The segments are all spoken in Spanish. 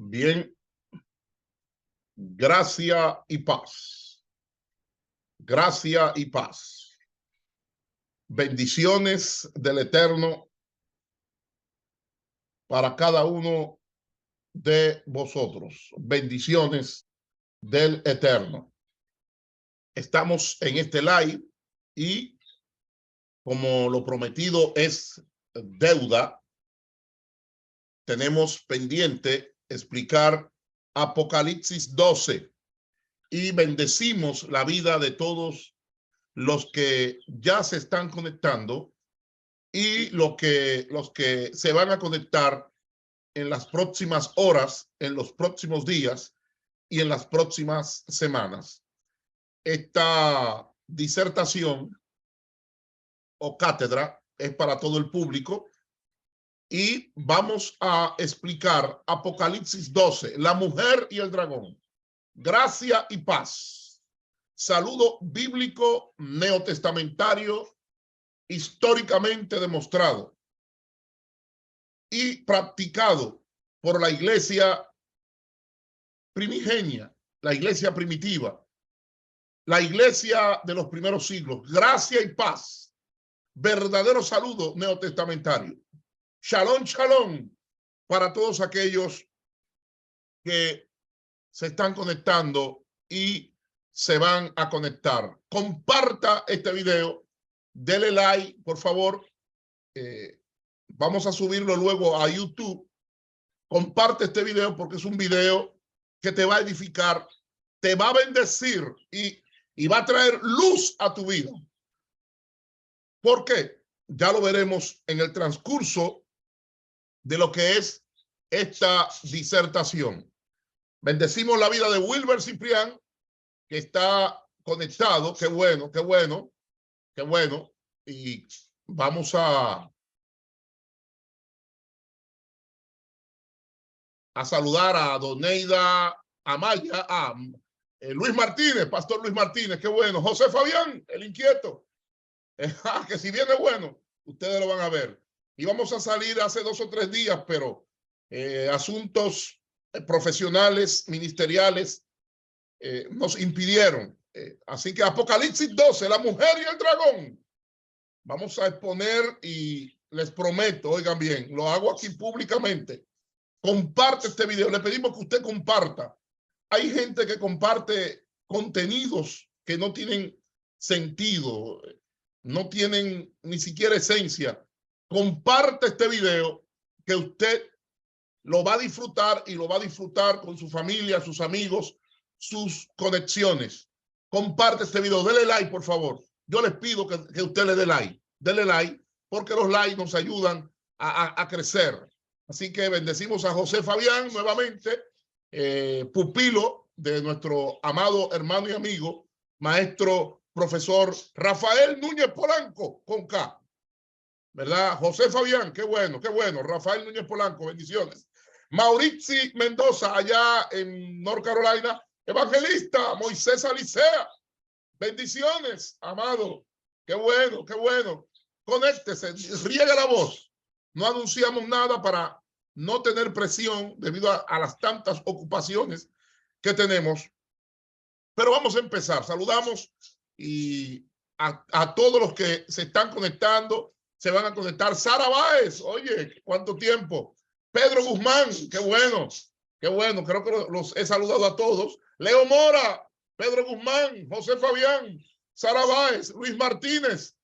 Bien, gracia y paz. Gracia y paz. Bendiciones del Eterno para cada uno de vosotros. Bendiciones del Eterno. Estamos en este live y como lo prometido es deuda, tenemos pendiente explicar Apocalipsis 12 y bendecimos la vida de todos los que ya se están conectando y los que se van a conectar en las próximas horas, en los próximos días y en las próximas semanas. Esta disertación o cátedra es para todo el público y vamos a explicar Apocalipsis 12, la mujer y el dragón, gracia y paz, saludo bíblico neotestamentario históricamente demostrado y practicado por la iglesia primigenia, la iglesia primitiva, la iglesia de los primeros siglos. Gracia y paz, verdadero saludo neotestamentario. Shalom, shalom para todos aquellos que se están conectando y se van a conectar. Comparta este video, dele like, por favor. Vamos a subirlo luego a YouTube. Comparte este video porque es un video que te va a edificar, te va a bendecir y va a traer luz a tu vida. ¿Por qué? Ya lo veremos en el transcurso de lo que es esta disertación. Bendecimos la vida de Wilber Ciprián, que está conectado. Qué bueno, qué bueno, qué bueno. Y vamos a saludar a Doneida Amaya, a Luis Martínez, Pastor Luis Martínez, qué bueno. José Fabián, el inquieto, que si viene bueno, ustedes lo van a ver. Íbamos a salir hace 2 o 3 días, pero asuntos profesionales, ministeriales, nos impidieron. Así que Apocalipsis 12, la mujer y el dragón. Vamos a exponer y les prometo, oigan bien, lo hago aquí públicamente. Comparte este video. Le pedimos que usted comparta. Hay gente que comparte contenidos que no tienen sentido, no tienen ni siquiera esencia. Comparte este video que usted lo va a disfrutar y lo va a disfrutar con su familia, sus amigos, sus conexiones. Comparte este video. Dele like, por favor. Yo les pido que usted le dé like. Dele like porque los likes nos ayudan a crecer. Así que bendecimos a José Fabián nuevamente, pupilo de nuestro amado hermano y amigo, maestro profesor Rafael Núñez Polanco, con K, ¿verdad? José Fabián, qué bueno, qué bueno. Rafael Núñez Polanco, bendiciones. Maurici Mendoza, allá en North Carolina, evangelista. Moisés Alicea, bendiciones, amado. Qué bueno, qué bueno. Conéctese, riegue la voz. No anunciamos nada para no tener presión debido a las tantas ocupaciones que tenemos. Pero vamos a empezar. Saludamos y a todos los que se están conectando, se van a conectar. Sara Báez, oye, ¿cuánto tiempo? Pedro Guzmán, qué bueno, qué bueno. Creo que los he saludado a todos. Leo Mora, Pedro Guzmán, José Fabián, Sara Báez, Luis Martínez,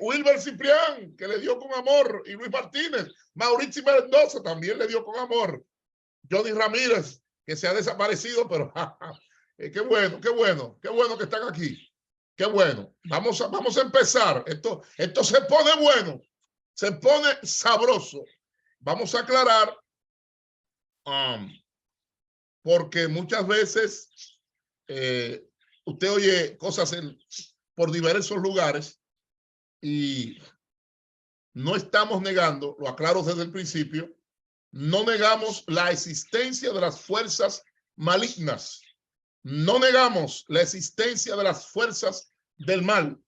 Wilber Ciprián, que le dio con amor, y Luis Martínez. Mauricio Mendoza también le dio con amor. Johnny Ramírez, que se ha desaparecido, pero qué bueno, qué bueno, qué bueno que están aquí. Qué bueno. Vamos a empezar. Esto se pone bueno, se pone sabroso. Vamos a aclarar, porque muchas veces usted oye cosas por diversos lugares y no estamos negando, lo aclaro desde el principio, no negamos la existencia de las fuerzas malignas. No negamos la existencia de las fuerzas del mal.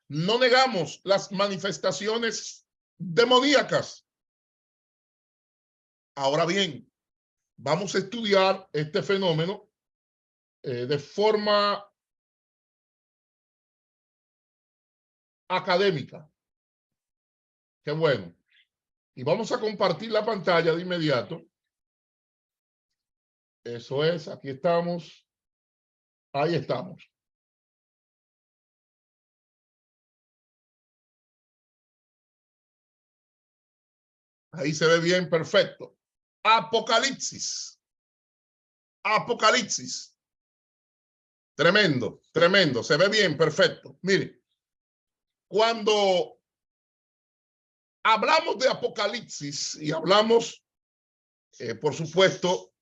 No negamos las manifestaciones demoníacas. Ahora bien, vamos a estudiar este fenómeno de forma académica. Qué bueno. Y vamos a compartir la pantalla de inmediato. Eso es, aquí estamos. Ahí estamos. Ahí se ve bien, perfecto. Apocalipsis. Apocalipsis. Tremendo, tremendo. Se ve bien, perfecto. Mire, cuando hablamos de Apocalipsis y hablamos, por supuesto,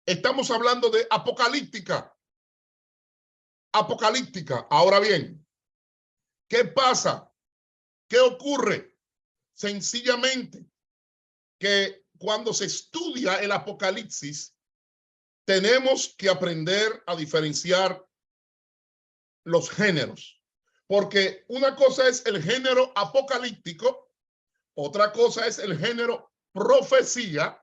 estamos hablando de apocalíptica. Apocalíptica. Ahora bien, ¿qué pasa? ¿Qué ocurre? Sencillamente que cuando se estudia el Apocalipsis, tenemos que aprender a diferenciar los géneros. Porque una cosa es el género apocalíptico, otra cosa es el género profecía,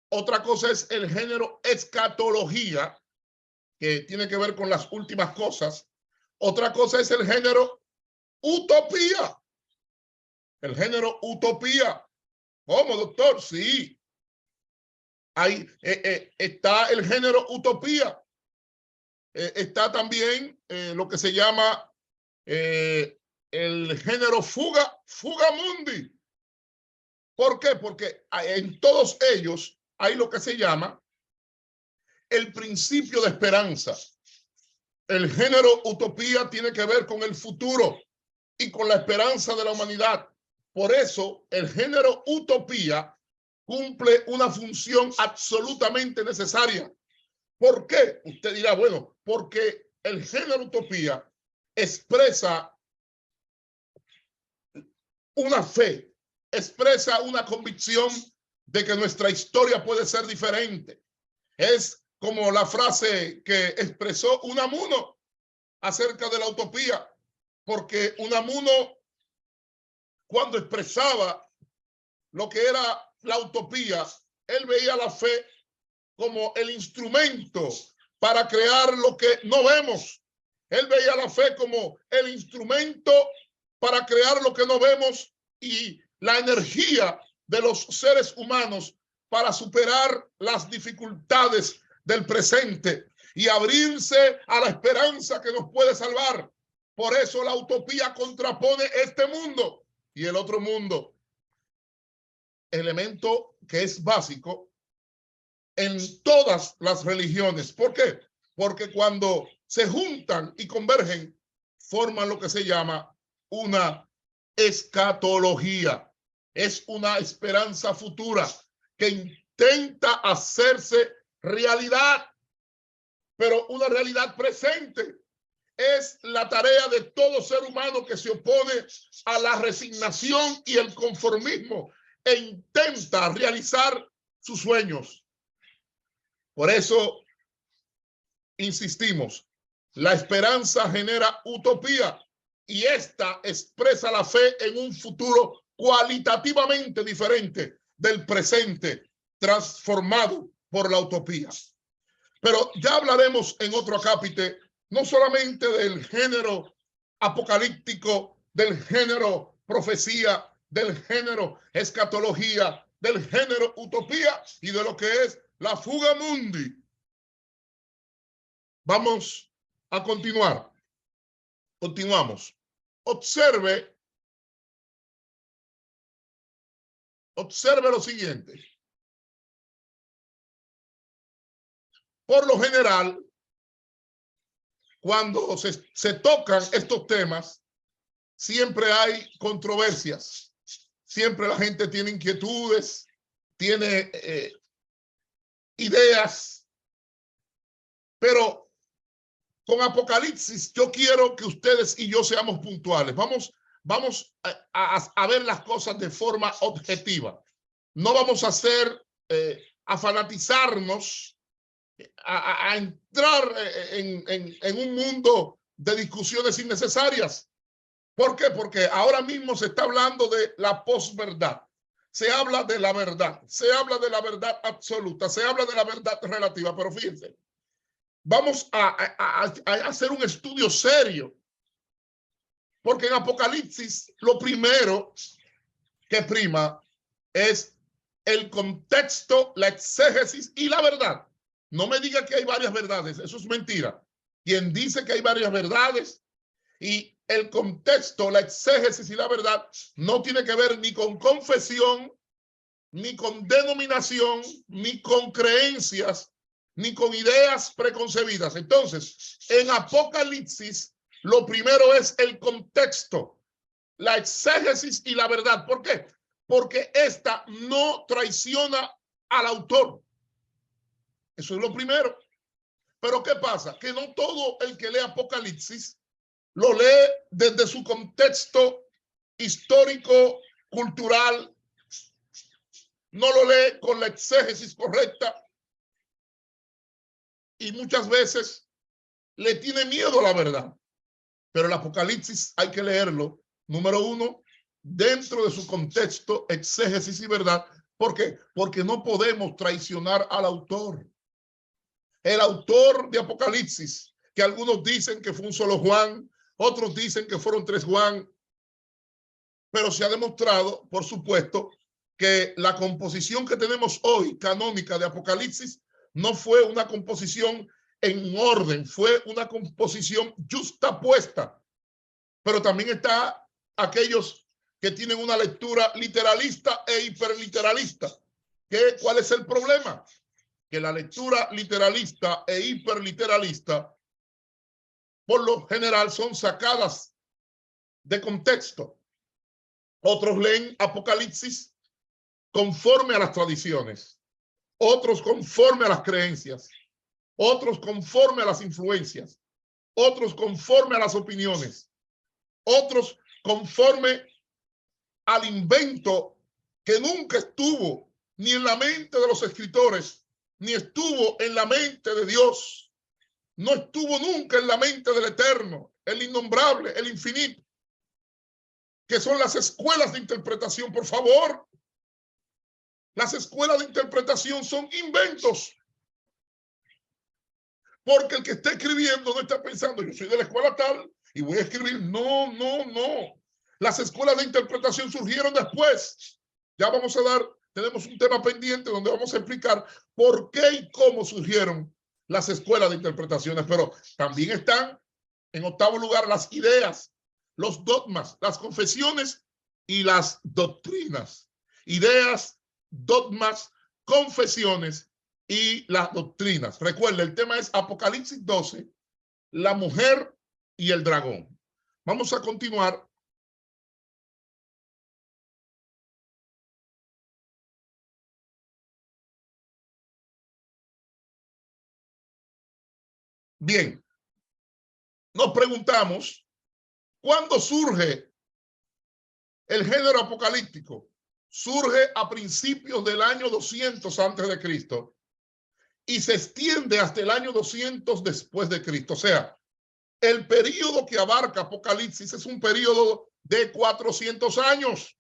otra cosa es el género escatología, que tiene que ver con las últimas cosas. Otra cosa es el género utopía. El género utopía. ¿Cómo, doctor? Sí. Ahí está el género utopía. Está también lo que se llama el género fuga mundi. ¿Por qué? Porque en todos ellos hay lo que se llama el principio de esperanza. El género utopía tiene que ver con el futuro y con la esperanza de la humanidad. Por eso el género utopía cumple una función absolutamente necesaria. ¿Por qué? Usted dirá, bueno, porque el género utopía expresa una fe, expresa una convicción de que nuestra historia puede ser diferente. Es como la frase que expresó Unamuno acerca de la utopía, porque Unamuno, cuando expresaba lo que era la utopía, él veía la fe como el instrumento para crear lo que no vemos. Él veía la fe como el instrumento para crear lo que no vemos y la energía de los seres humanos para superar las dificultades del presente y abrirse a la esperanza que nos puede salvar. Por eso la utopía contrapone este mundo y el otro mundo. Elemento que es básico en todas las religiones. ¿Por qué? Porque cuando se juntan y convergen, forman lo que se llama una escatología. Es una esperanza futura que intenta hacerse realidad, pero una realidad presente. Es la tarea de todo ser humano que se opone a la resignación y el conformismo e intenta realizar sus sueños. Por eso insistimos, la esperanza genera utopía y esta expresa la fe en un futuro cualitativamente diferente del presente, transformado por la utopía. Pero ya hablaremos en otro acápite no solamente del género apocalíptico, del género profecía, del género escatología, del género utopía y de lo que es la fuga mundi. Vamos a continuar. Continuamos. Observe lo siguiente. Por lo general, cuando se tocan estos temas, siempre hay controversias. Siempre la gente tiene inquietudes, tiene ideas. Pero con Apocalipsis yo quiero que ustedes y yo seamos puntuales. Vamos a ver las cosas de forma objetiva. No vamos a a fanatizarnos, a entrar en un mundo de discusiones innecesarias. ¿Por qué? Porque ahora mismo se está hablando de la posverdad. se habla de la verdad, se habla de la verdad absoluta, se habla de la verdad relativa, pero fíjense, vamos a hacer un estudio serio, porque en Apocalipsis lo primero que prima es el contexto, la exégesis y la verdad. No me diga que hay varias verdades, eso es mentira. Quien dice que hay varias verdades y el contexto, la exégesis y la verdad no tiene que ver ni con confesión, ni con denominación, ni con creencias, ni con ideas preconcebidas. Entonces, en Apocalipsis, lo primero es el contexto, la exégesis y la verdad. ¿Por qué? Porque esta no traiciona al autor. Eso es lo primero. Pero ¿qué pasa? Que no todo el que lee Apocalipsis lo lee desde su contexto histórico, cultural, no lo lee con la exégesis correcta y muchas veces le tiene miedo a la verdad. Pero el Apocalipsis hay que leerlo, número uno, dentro de su contexto, exégesis y verdad. ¿Por qué? Porque no podemos traicionar al autor. El autor de Apocalipsis, que algunos dicen que fue un solo Juan, otros dicen que fueron 3 Juan, pero se ha demostrado, por supuesto, que la composición que tenemos hoy, canónica de Apocalipsis, no fue una composición en orden, fue una composición justapuesta. Pero también está aquellos que tienen una lectura literalista e hiperliteralista. ¿Cuál es el problema? Que la lectura literalista e hiperliteralista, por lo general, son sacadas de contexto. Otros leen Apocalipsis conforme a las tradiciones, otros conforme a las creencias, otros conforme a las influencias, otros conforme a las opiniones, otros conforme al invento que nunca estuvo ni en la mente de los escritores, ni estuvo en la mente de Dios, no estuvo nunca en la mente del Eterno, el innombrable, el infinito, que son las escuelas de interpretación. Por favor, las escuelas de interpretación son inventos, porque el que está escribiendo no está pensando, yo soy de la escuela tal y voy a escribir. No, no, no. Las escuelas de interpretación surgieron después. Ya vamos a tenemos un tema pendiente donde vamos a explicar por qué y cómo surgieron las escuelas de interpretaciones, pero también están en octavo lugar las ideas, los dogmas, las confesiones y las doctrinas. Ideas, dogmas, confesiones y las doctrinas. Recuerda, el tema es Apocalipsis 12, la mujer y el dragón. Vamos a continuar. Bien, nos preguntamos, ¿cuándo surge el género apocalíptico? Surge a principios del año 200 antes de Cristo y se extiende hasta el año 200 después de Cristo. O sea, el periodo que abarca Apocalipsis es un periodo de 400 años.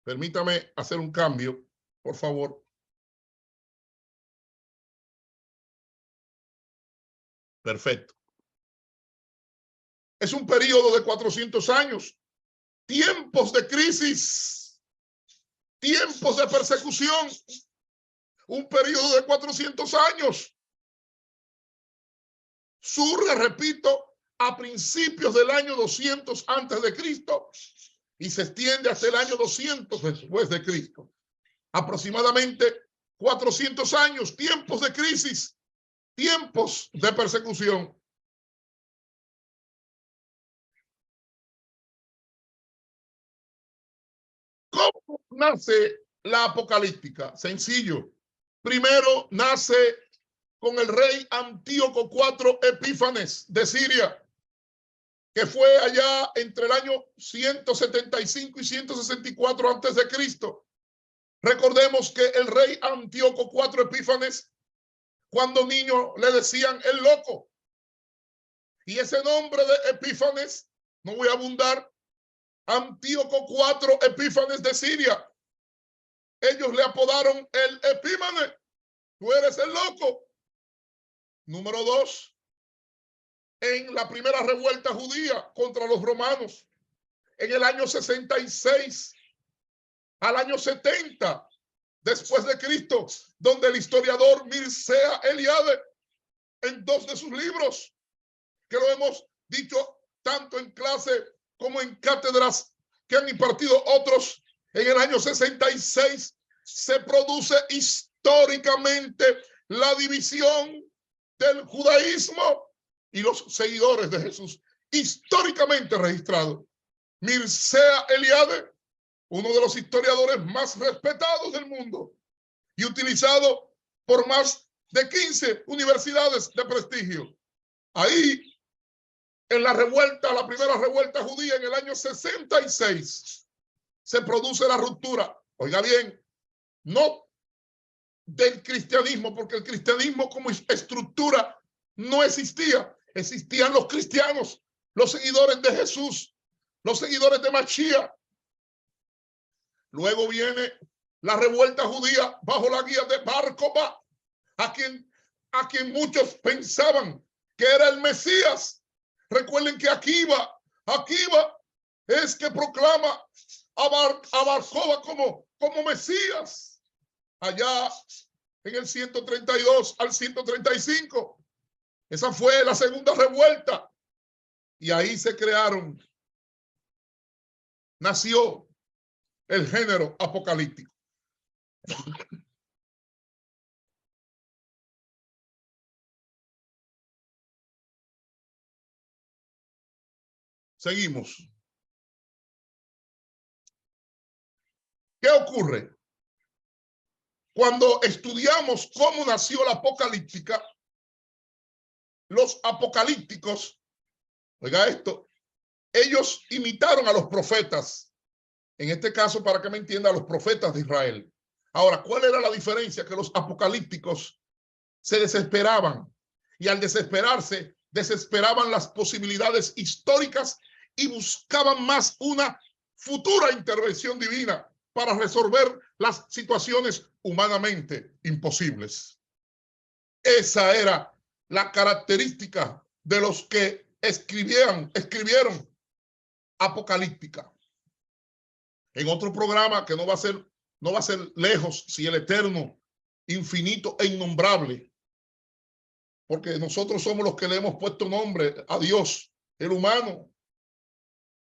Permítame hacer un cambio, por favor. Perfecto. Es un periodo de 400 años. Tiempos de crisis, tiempos de persecución, un periodo de 400 años. Surge, repito, a principios del año 200 antes de Cristo y se extiende hasta el año 200 después de Cristo. Aproximadamente 400 años, tiempos de crisis, tiempos de persecución. ¿Cómo nace la apocalíptica? Sencillo. Primero nace con el rey Antíoco IV Epífanes de Siria, que fue allá entre el año 175 y 164 antes de Cristo. Recordemos que el rey Antíoco IV Epífanes, cuando niño, le decían el loco. Y ese nombre de Epífanes, no voy a abundar, Antíoco IV Epífanes de Siria, ellos le apodaron el Epímanes. Tú eres el loco. Número 2, en la primera revuelta judía contra los romanos, en el año 66 al año 70 después de Cristo, donde el historiador Mircea Eliade, en 2 de sus libros, que lo hemos dicho tanto en clase como en cátedras que han impartido otros, en el año 66 se produce históricamente la división del judaísmo y los seguidores de Jesús, históricamente registrado. Mircea Eliade, uno de los historiadores más respetados del mundo y utilizado por más de 15 universidades de prestigio. Ahí, en la revuelta, la primera revuelta judía en el año 66, se produce la ruptura. Oiga bien, no del cristianismo, porque el cristianismo como estructura no existía. Existían los cristianos, los seguidores de Jesús, los seguidores de Mashiach. Luego viene la revuelta judía bajo la guía de Bar Kokhba, a quien muchos pensaban que era el Mesías. Recuerden que Akiva es que proclama a Bar Kokhba como Mesías. Allá en el 132 al 135. Esa fue la segunda revuelta. Y ahí nació el género apocalíptico. Seguimos. ¿Qué ocurre? Cuando estudiamos cómo nació la apocalíptica, los apocalípticos, oiga esto, ellos imitaron a los profetas. En este caso, para que me entienda, a los profetas de Israel. Ahora, ¿cuál era la diferencia? Que los apocalípticos se desesperaban y al desesperarse, desesperaban las posibilidades históricas y buscaban más una futura intervención divina para resolver las situaciones humanamente imposibles. Esa era la característica de los que escribieron apocalíptica. En otro programa que no va a ser lejos, si el eterno, infinito e innombrable, porque nosotros somos los que le hemos puesto nombre a Dios, el humano.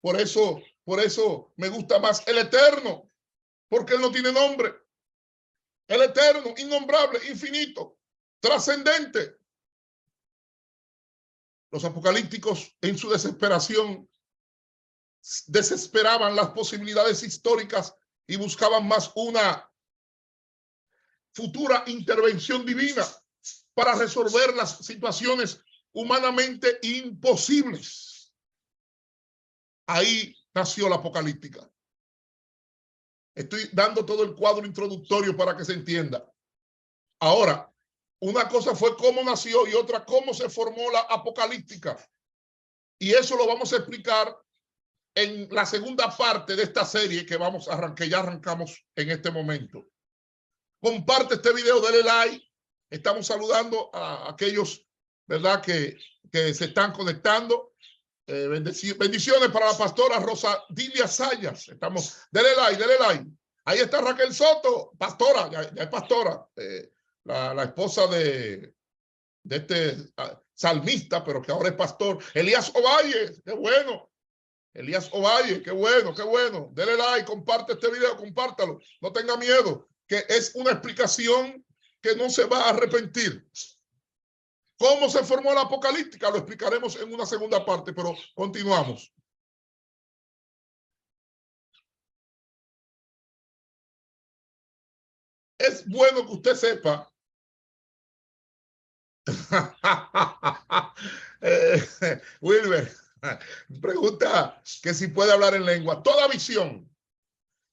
Por eso me gusta más el eterno, porque él no tiene nombre. El eterno, innombrable, infinito, trascendente. Los apocalípticos, en su desesperación, desesperaban las posibilidades históricas y buscaban más una futura intervención divina para resolver las situaciones humanamente imposibles. Ahí nació la apocalíptica. Estoy dando todo el cuadro introductorio para que se entienda. Ahora, una cosa fue cómo nació y otra cómo se formó la apocalíptica. Y eso lo vamos a explicar en la segunda parte de esta serie que ya arrancamos en este momento. Comparte este video, dale like. Estamos saludando a aquellos, ¿verdad?, que se están conectando. Bendiciones para la pastora Rosadilia Sayas. Dele like. Ahí está Raquel Soto, pastora, ya es pastora, la esposa de este salmista, pero que ahora es pastor. Elías Ovalle, qué bueno. Elías Ovalle, qué bueno. Dele like, comparte este video, compártalo. No tenga miedo, que es una explicación que no se va a arrepentir. ¿Cómo se formó la apocalíptica? Lo explicaremos en una segunda parte, pero continuamos. Es bueno que usted sepa Wilber pregunta que si puede hablar en lengua. Toda visión,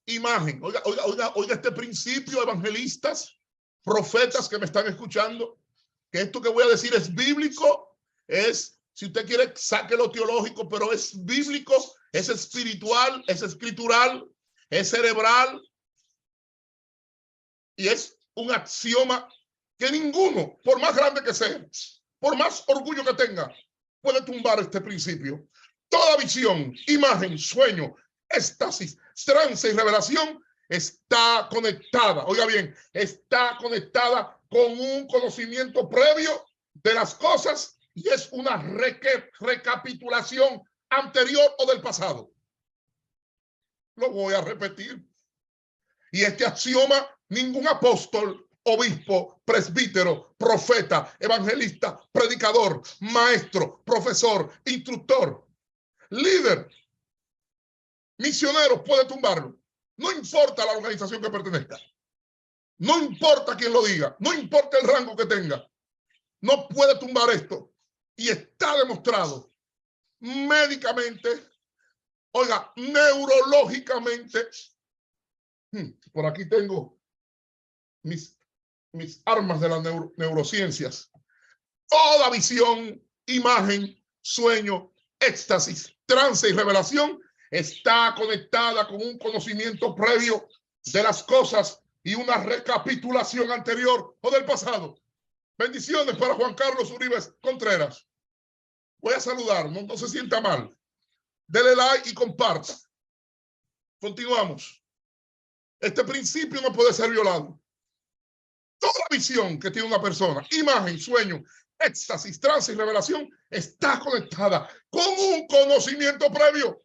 imagen, oiga este principio, evangelistas, profetas que me están escuchando, que esto que voy a decir es bíblico, si usted quiere, saque lo teológico, pero es bíblico, es espiritual, es escritural, es cerebral, Y es un axioma que ninguno, por más grande que sea, por más orgullo que tenga, puede tumbar este principio. Toda visión, imagen, sueño, éxtasis, trance y revelación está conectada, oiga bien, está conectada con un conocimiento previo de las cosas y es una recapitulación anterior o del pasado. Lo voy a repetir. Y este axioma, ningún apóstol, obispo, presbítero, profeta, evangelista, predicador, maestro, profesor, instructor, líder, misionero puede tumbarlo. No importa la organización que pertenezca. No importa quién lo diga. No importa el rango que tenga. No puede tumbar esto. Y está demostrado médicamente, oiga, neurológicamente. Por aquí tengo mis armas de las neurociencias. Toda visión, imagen, sueño, éxtasis, trance y revelación está conectada con un conocimiento previo de las cosas y una recapitulación anterior o del pasado. Bendiciones para Juan Carlos Uribe Contreras. Voy a saludar, no se sienta mal. Dele like y comparta. Continuamos. Este principio no puede ser violado. Toda visión que tiene una persona, imagen, sueño, éxtasis, trance y revelación, está conectada con un conocimiento previo.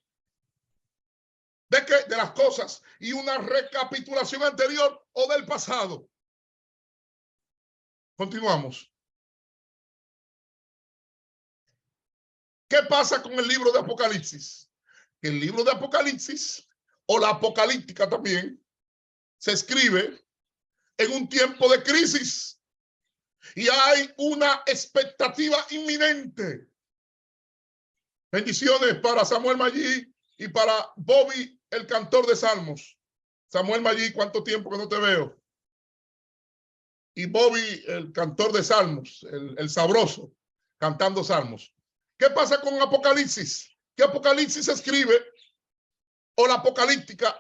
¿De qué? De las cosas y una recapitulación anterior o del pasado. Continuamos. ¿Qué pasa con el libro de Apocalipsis? El libro de Apocalipsis, o la apocalíptica también, se escribe en un tiempo de crisis y hay una expectativa inminente. Bendiciones para Samuel Maggi y para Bobby, el cantor de salmos. Samuel Maggi, ¿cuánto tiempo que no te veo? Y Bobby, el cantor de salmos, el sabroso, cantando salmos. ¿Qué pasa con Apocalipsis? Que Apocalipsis se escribe, o la apocalíptica,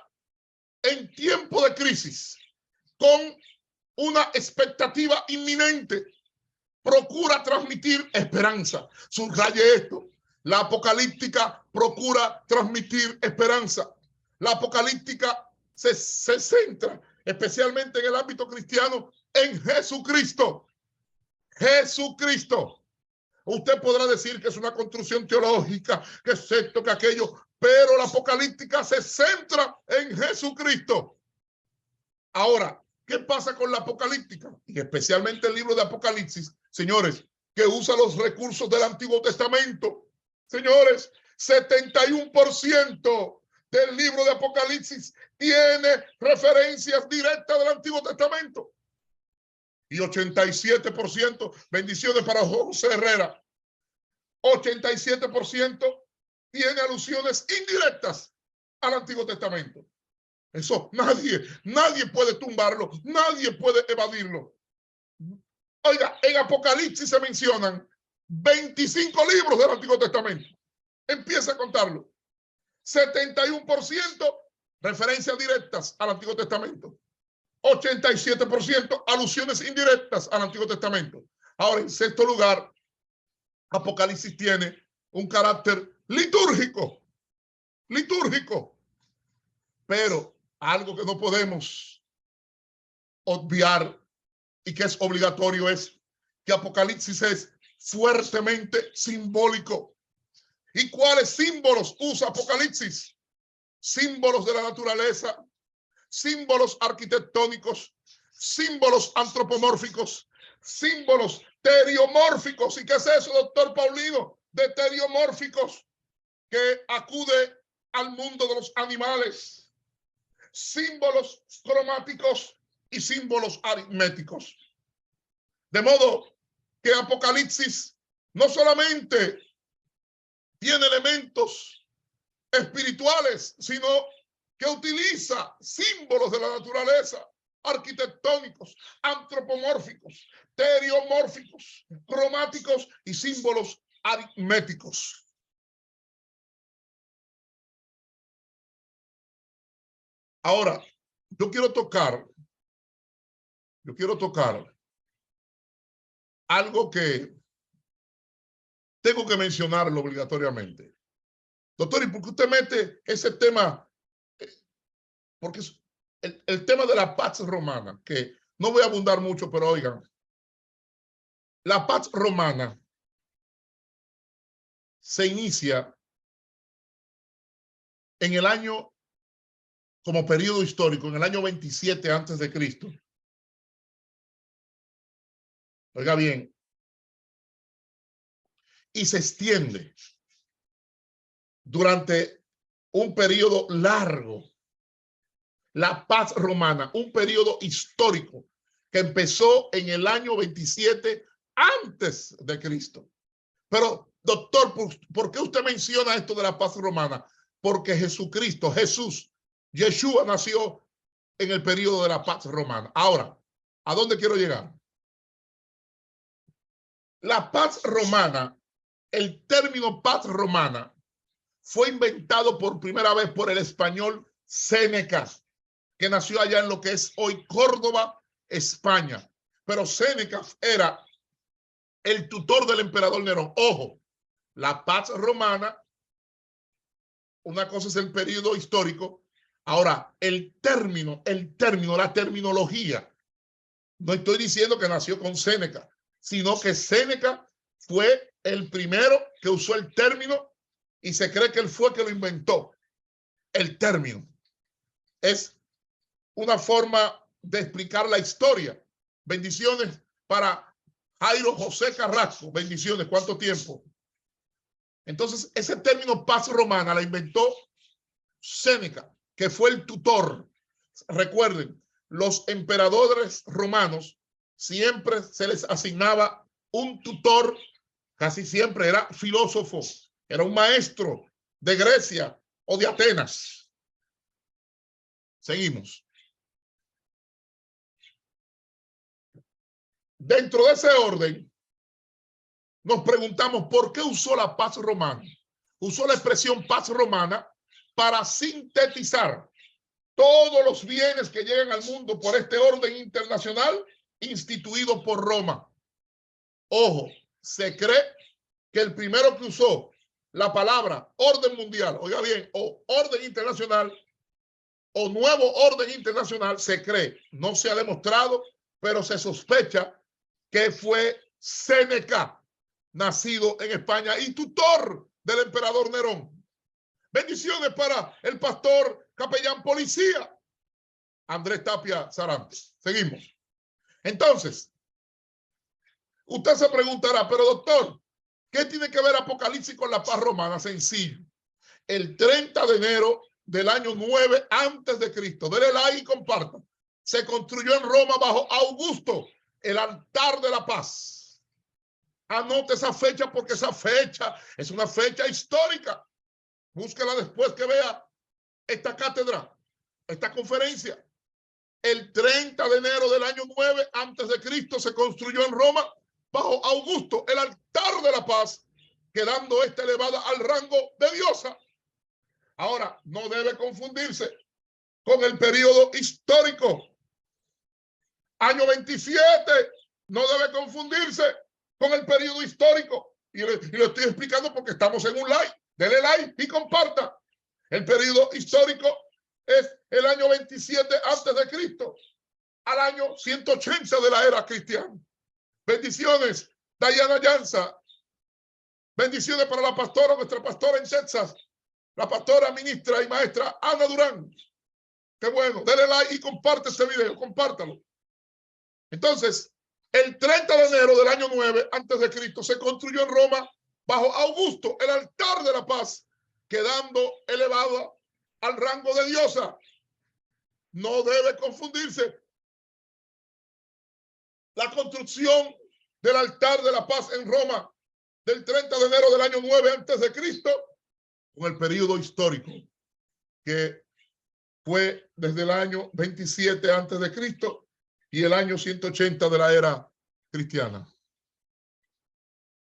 en tiempo de crisis, con una expectativa inminente. Procura transmitir esperanza. Subraye esto. La apocalíptica procura transmitir esperanza. La apocalíptica se centra especialmente en el ámbito cristiano en Jesucristo. Jesucristo. Usted podrá decir que es una construcción teológica, que es esto, que aquello, pero la apocalíptica se centra en Jesucristo. Ahora, ¿qué pasa con la apocalíptica? Y especialmente el libro de Apocalipsis, señores, que usa los recursos del Antiguo Testamento. Señores, 71% del libro de Apocalipsis tiene referencias directas del Antiguo Testamento. Y 87%, bendiciones para José Herrera, 87% tiene alusiones indirectas al Antiguo Testamento. Eso nadie puede tumbarlo, nadie puede evadirlo. Oiga, en Apocalipsis se mencionan 25 libros del Antiguo Testamento. Empieza a contarlo. 71% referencias directas al Antiguo Testamento. 87% alusiones indirectas al Antiguo Testamento. Ahora, en sexto lugar, Apocalipsis tiene un carácter litúrgico. Litúrgico. Pero algo que no podemos obviar y que es obligatorio es que Apocalipsis es fuertemente simbólico. ¿Y cuáles símbolos usa Apocalipsis? Símbolos de la naturaleza, símbolos arquitectónicos, símbolos antropomórficos, símbolos teriomórficos. ¿Y qué es eso, doctor Paulino? De teriomórficos, que acude al mundo de los animales. Símbolos cromáticos y símbolos aritméticos. De modo que Apocalipsis no solamente tiene elementos espirituales, sino que utiliza símbolos de la naturaleza, arquitectónicos, antropomórficos, teriomórficos, cromáticos y símbolos aritméticos. Ahora, yo quiero tocar yo quiero tocar algo que tengo que mencionarlo obligatoriamente. Doctor, ¿y por qué usted mete ese tema? Porque el tema de la Pax Romana, que no voy a abundar mucho, pero oigan, la Pax Romana se inicia en el año, como periodo histórico, en el año 27 antes de Cristo. Oiga bien, y se extiende durante un periodo largo. La Paz Romana, un periodo histórico que empezó en el año 27 antes de Cristo. Pero, doctor, ¿por qué usted menciona esto de la Paz Romana? Porque Jesucristo, Yeshua nació en el periodo de la Paz Romana. Ahora, ¿a dónde quiero llegar? La Paz Romana, el término Paz Romana, fue inventado por primera vez por el español Séneca, que nació allá en lo que es hoy Córdoba, España. Pero Séneca era el tutor del emperador Nerón. Ojo, la Pax Romana, una cosa es el periodo histórico. Ahora, el término, la terminología. No estoy diciendo que nació con Séneca, sino que Séneca fue el primero que usó el término y se cree que él fue que lo inventó. El término es una forma de explicar la historia. Bendiciones para Jairo José Carrasco. Bendiciones. ¿Cuánto tiempo? Entonces, ese término Paz Romana la inventó Séneca, que fue el tutor. Recuerden, los emperadores romanos siempre se les asignaba un tutor, casi siempre era filósofo, era un maestro de Grecia o de Atenas. Seguimos. Dentro de ese orden, nos preguntamos por qué usó la Paz Romana. Usó la expresión Paz Romana para sintetizar todos los bienes que llegan al mundo por este orden internacional instituido por Roma. Ojo, se cree que el primero que usó la palabra orden mundial, oiga bien, o orden internacional, o nuevo orden internacional, se cree, no se ha demostrado, pero se sospecha que fue Séneca, nacido en España y tutor del emperador Nerón. Bendiciones para el pastor capellán policía, Andrés Tapia Sarante. Seguimos. Entonces, usted se preguntará, pero doctor, ¿qué tiene que ver Apocalipsis con la paz romana? Sencillo. El 30 de enero del año 9 antes de Cristo, denle like y compartan, se construyó en Roma bajo Augusto el altar de la paz. Anote esa fecha porque esa fecha es una fecha histórica. Búsquela después que vea esta cátedra, esta conferencia. El 30 de enero del año 9 antes de Cristo se construyó en Roma bajo Augusto el altar de la paz, quedando esta elevada al rango de diosa. Ahora, no debe confundirse con el periodo histórico. Año 27, no debe confundirse con el periodo histórico. Y lo estoy explicando porque estamos en un live. Dele like y comparta. El periodo histórico es el año 27 antes de Cristo al año 180 de la era cristiana. Bendiciones, Dayana Llanza. Bendiciones para la pastora, nuestra pastora en Texas, la pastora, ministra y maestra Ana Durán. Qué bueno, dele like y comparte este video, compártalo. Entonces, el 30 de enero del año 9 antes de Cristo se construyó en Roma bajo Augusto el altar de la paz, quedando elevado al rango de diosa. No debe confundirse la construcción del altar de la paz en Roma del 30 de enero del año 9 antes de Cristo con el periodo histórico que fue desde el año 27 antes de Cristo y el año 180 de la era cristiana.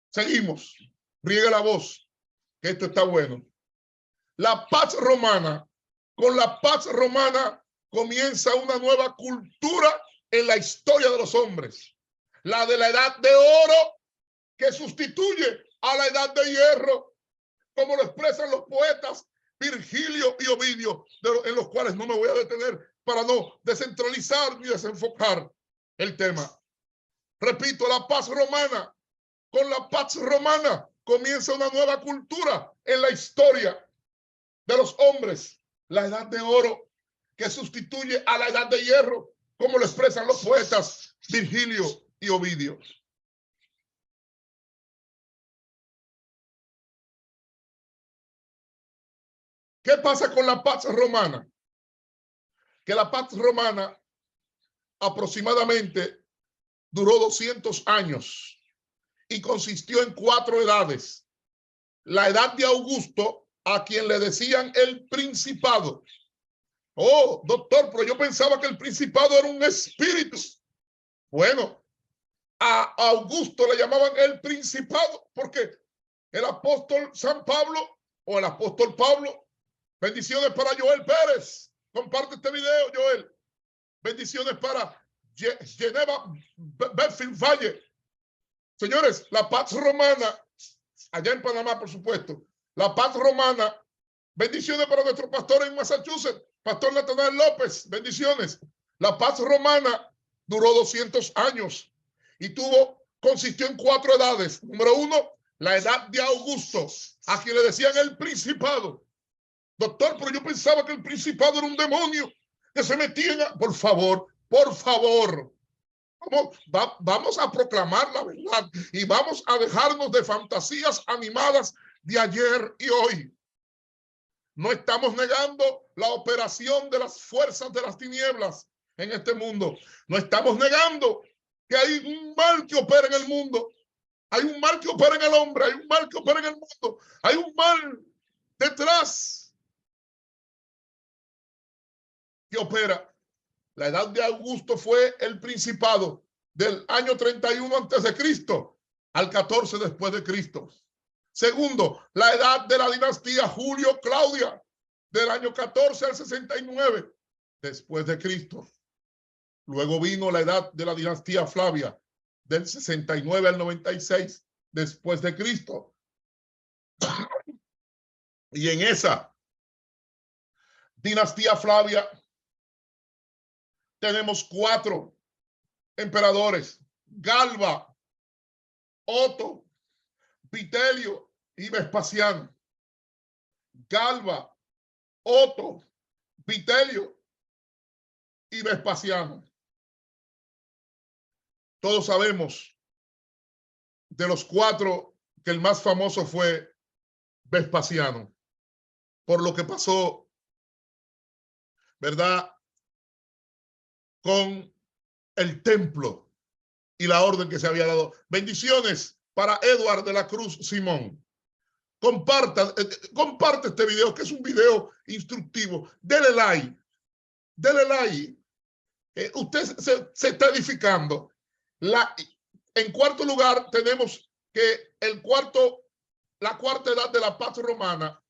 Seguimos. Riegue la voz, que esto está bueno. La paz romana, con la paz romana comienza una nueva cultura en la historia de los hombres. La de la edad de oro que sustituye a la edad de hierro, como lo expresan los poetas Virgilio y Ovidio, en los cuales no me voy a detener para no descentralizar ni desenfocar el tema. Repito, la paz romana. Con la paz romana comienza una nueva cultura en la historia de los hombres. La edad de oro que sustituye a la edad de hierro, como lo expresan los poetas Virgilio y Ovidio. ¿Qué pasa con la paz romana? Que la paz romana aproximadamente duró 200 años y consistió en 4 edades. La edad de Augusto, a quien le decían el principado. Oh, doctor, pero yo pensaba que el principado era un espíritu. Bueno, a Augusto le llamaban el principado porque el apóstol San Pablo o el apóstol Pablo, bendiciones para Joel Pérez. Comparte este video, Joel. Bendiciones para Geneva Bedfield Valle. Señores, la paz romana, allá en Panamá, por supuesto, la paz romana, bendiciones para nuestro pastor en Massachusetts, Pastor Natanael López, bendiciones. La paz romana duró 200 años y consistió en 4 edades. Número 1, la edad de Augusto, a quien le decían el principado. Doctor, pero yo pensaba que el principado era un demonio que se metía en... Por favor, vamos a proclamar la verdad y vamos a dejarnos de fantasías animadas de ayer y hoy. No estamos negando la operación de las fuerzas de las tinieblas en este mundo. No estamos negando que hay un mal que opera en el mundo. Hay un mal que opera en el hombre. Hay un mal que opera en el mundo. Hay un mal detrás que opera. La edad de Augusto fue el principado del año 31 antes de Cristo al 14 después de Cristo. Segundo, la edad de la dinastía Julio-Claudia del año 14 al 69 después de Cristo. Luego vino la edad de la dinastía Flavia del 69 al 96 después de Cristo. Y en esa dinastía Flavia tenemos 4 emperadores: Galba, Otto, Vitelio y Vespasiano. Galba, Otto, Vitelio y Vespasiano. Todos sabemos de los 4 que el más famoso fue Vespasiano, por lo que pasó, ¿verdad?, con el templo y la orden que se había dado. Bendiciones para Edward de la Cruz Simón. Comparte este video, que es un video instructivo. Dele like. Dele like. Usted se está edificando. En cuarto lugar, tenemos que la cuarta edad de la paz romana,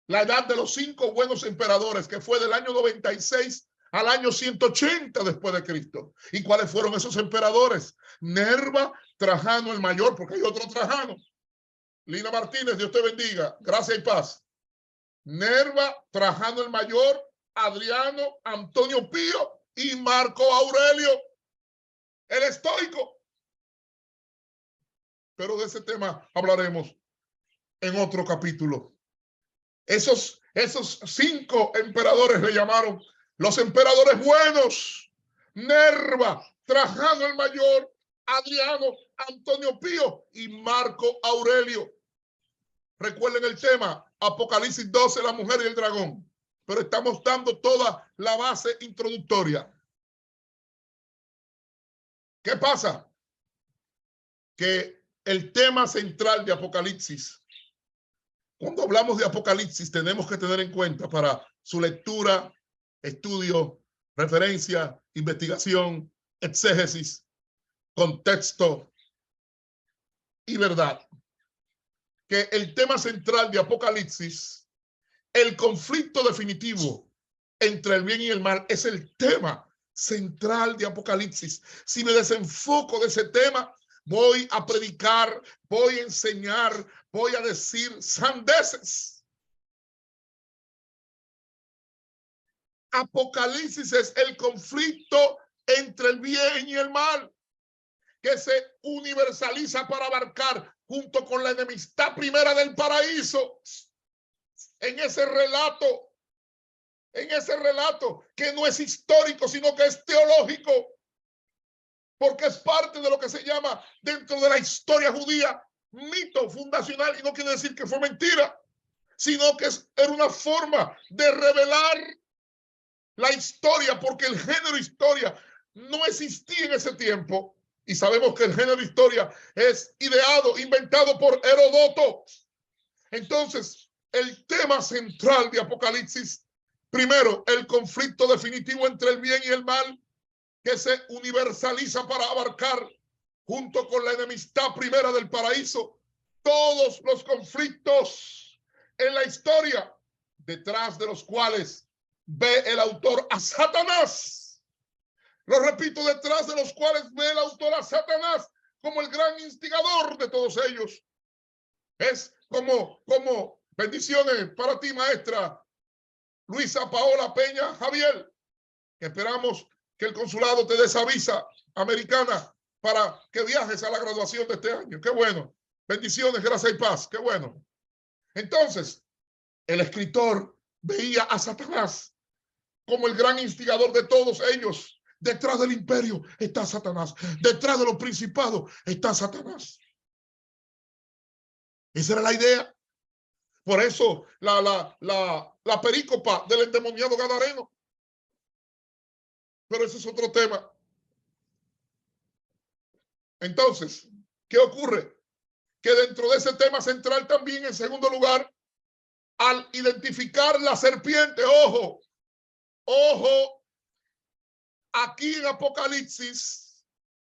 la edad de los 5 buenos emperadores, que fue del año 96 al año 180 después de Cristo. ¿Y cuáles fueron esos emperadores? Nerva, Trajano el Mayor, porque hay otro Trajano. Lina Martínez, Dios te bendiga. Gracias y paz. Nerva, Trajano el Mayor, Adriano, Antonio Pío y Marco Aurelio, el estoico. Pero de ese tema hablaremos en otro capítulo. Esos 5 emperadores le llamaron los emperadores buenos: Nerva, Trajano el Mayor, Adriano, Antonio Pío y Marco Aurelio. Recuerden el tema, Apocalipsis 12, la mujer y el dragón. Pero estamos dando toda la base introductoria. ¿Qué pasa? Que el tema central de Apocalipsis, cuando hablamos de Apocalipsis, tenemos que tener en cuenta para su lectura, estudio, referencia, investigación, exégesis, contexto y verdad, que el tema central de Apocalipsis, el conflicto definitivo entre el bien y el mal, es el tema central de Apocalipsis. Si me desenfoco de ese tema, voy a predicar, voy a enseñar, voy a decir sandeces. Apocalipsis es el conflicto entre el bien y el mal, que se universaliza para abarcar junto con la enemistad primera del paraíso. En ese relato que no es histórico, sino que es teológico, porque es parte de lo que se llama dentro de la historia judía mito fundacional, y no quiere decir que fue mentira, sino que era una forma de revelar la historia, porque el género historia no existía en ese tiempo, y sabemos que el género historia es ideado, inventado por Heródoto. Entonces, el tema central de Apocalipsis, primero, el conflicto definitivo entre el bien y el mal, que se universaliza para abarcar, junto con la enemistad primera del paraíso, todos los conflictos en la historia, detrás de los cuales ve el autor a Satanás. Lo repito, detrás de los cuales ve el autor a Satanás como el gran instigador de todos ellos. Es como bendiciones para ti, maestra Luisa Paola Peña Javier, que esperamos que el consulado te dé esa visa americana para que viajes a la graduación de este año. Qué bueno. Bendiciones, gracias y paz. Qué bueno. Entonces, el escritor veía a Satanás como el gran instigador de todos ellos. Detrás del imperio está Satanás. Detrás de los principados está Satanás. Esa era la idea. Por eso la perícopa del endemoniado gadareno. Pero ese es otro tema. Entonces, ¿qué ocurre? Que dentro de ese tema central también, en segundo lugar, al identificar la serpiente, ojo, aquí en Apocalipsis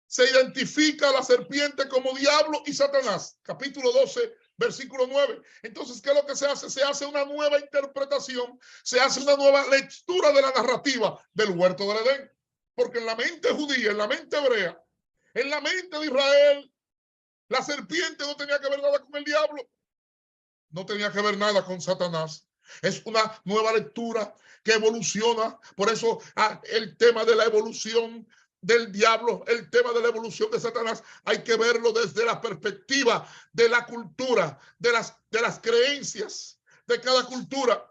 se identifica la serpiente como diablo y Satanás, capítulo 12, versículo 9. Entonces, ¿qué es lo que se hace? Se hace una nueva interpretación, se hace una nueva lectura de la narrativa del huerto del Edén. Porque en la mente judía, en la mente hebrea, en la mente de Israel, la serpiente no tenía que ver nada con el diablo, no tenía que ver nada con Satanás. Es una nueva lectura que evoluciona. Por eso el tema de la evolución del diablo, el tema de la evolución de Satanás, hay que verlo desde la perspectiva de la cultura, de las creencias de cada cultura.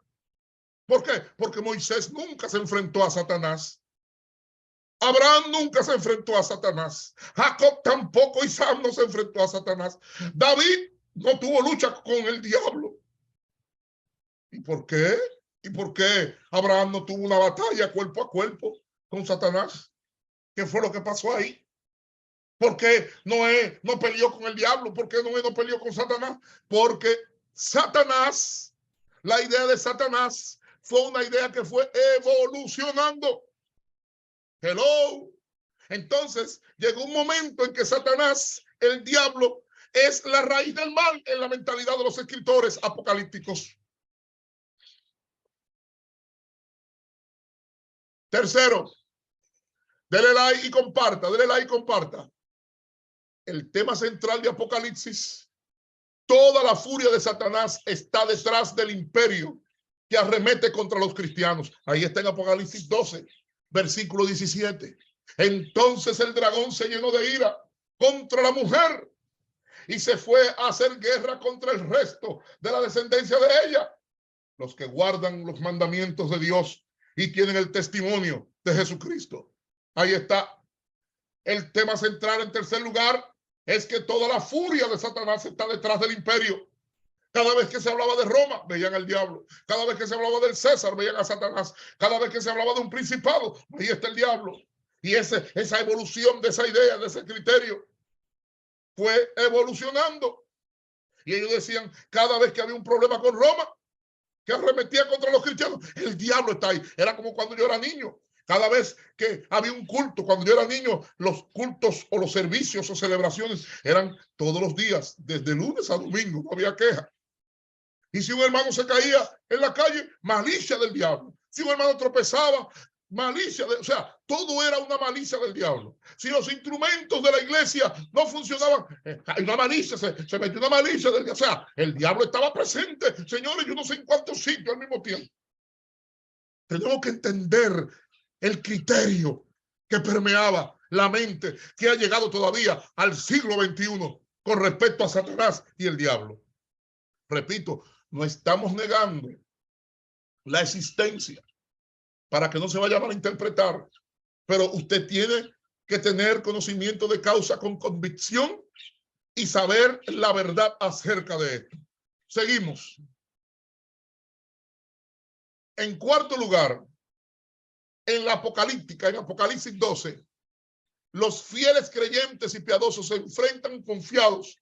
¿Por qué? Porque Moisés nunca se enfrentó a Satanás. Abraham nunca se enfrentó a Satanás. Jacob tampoco. Isaac no se enfrentó a Satanás. David no tuvo lucha con el diablo. ¿Y por qué? ¿Y por qué Abraham no tuvo una batalla cuerpo a cuerpo con Satanás? ¿Qué fue lo que pasó ahí? ¿Por qué Noé no peleó con el diablo? ¿Por qué Noé no peleó con Satanás? Porque Satanás, la idea de Satanás fue una idea que fue evolucionando. Hello. Entonces llegó un momento en que Satanás, el diablo, es la raíz del mal en la mentalidad de los escritores apocalípticos. Tercero, dele like y comparta, dele like y comparta. El tema central de Apocalipsis, toda la furia de Satanás está detrás del imperio que arremete contra los cristianos. Ahí está en Apocalipsis 12, versículo 17. Entonces el dragón se llenó de ira contra la mujer y se fue a hacer guerra contra el resto de la descendencia de ella, los que guardan los mandamientos de Dios y tienen el testimonio de Jesucristo. Ahí está. El tema central, en tercer lugar, es que toda la furia de Satanás está detrás del imperio. Cada vez que se hablaba de Roma, veían al diablo. Cada vez que se hablaba del César, veían a Satanás. Cada vez que se hablaba de un principado, ahí está el diablo. Y esa evolución de esa idea, de ese criterio, fue evolucionando. Y ellos decían, cada vez que había un problema con Roma, que arremetía contra los cristianos, el diablo está ahí. Era como cuando yo era niño. Cada vez que había un culto, cuando yo era niño, los cultos o los servicios o celebraciones eran todos los días, desde lunes a domingo, no había queja. Y si un hermano se caía en la calle, malicia del diablo. Si un hermano tropezaba, malicia, o sea, todo era una malicia del diablo. Si los instrumentos de la iglesia no funcionaban, hay una malicia, se metió una malicia del diablo. O sea, el diablo estaba presente, señores, yo no sé en cuántos sitios al mismo tiempo. Tenemos que entender el criterio que permeaba la mente que ha llegado todavía al siglo XXI con respecto a Satanás y el diablo. Repito, no estamos negando la existencia para que no se vaya a malinterpretar, pero usted tiene que tener conocimiento de causa con convicción y saber la verdad acerca de esto. Seguimos. En cuarto lugar, en la apocalíptica, en Apocalipsis 12, los fieles creyentes y piadosos se enfrentan confiados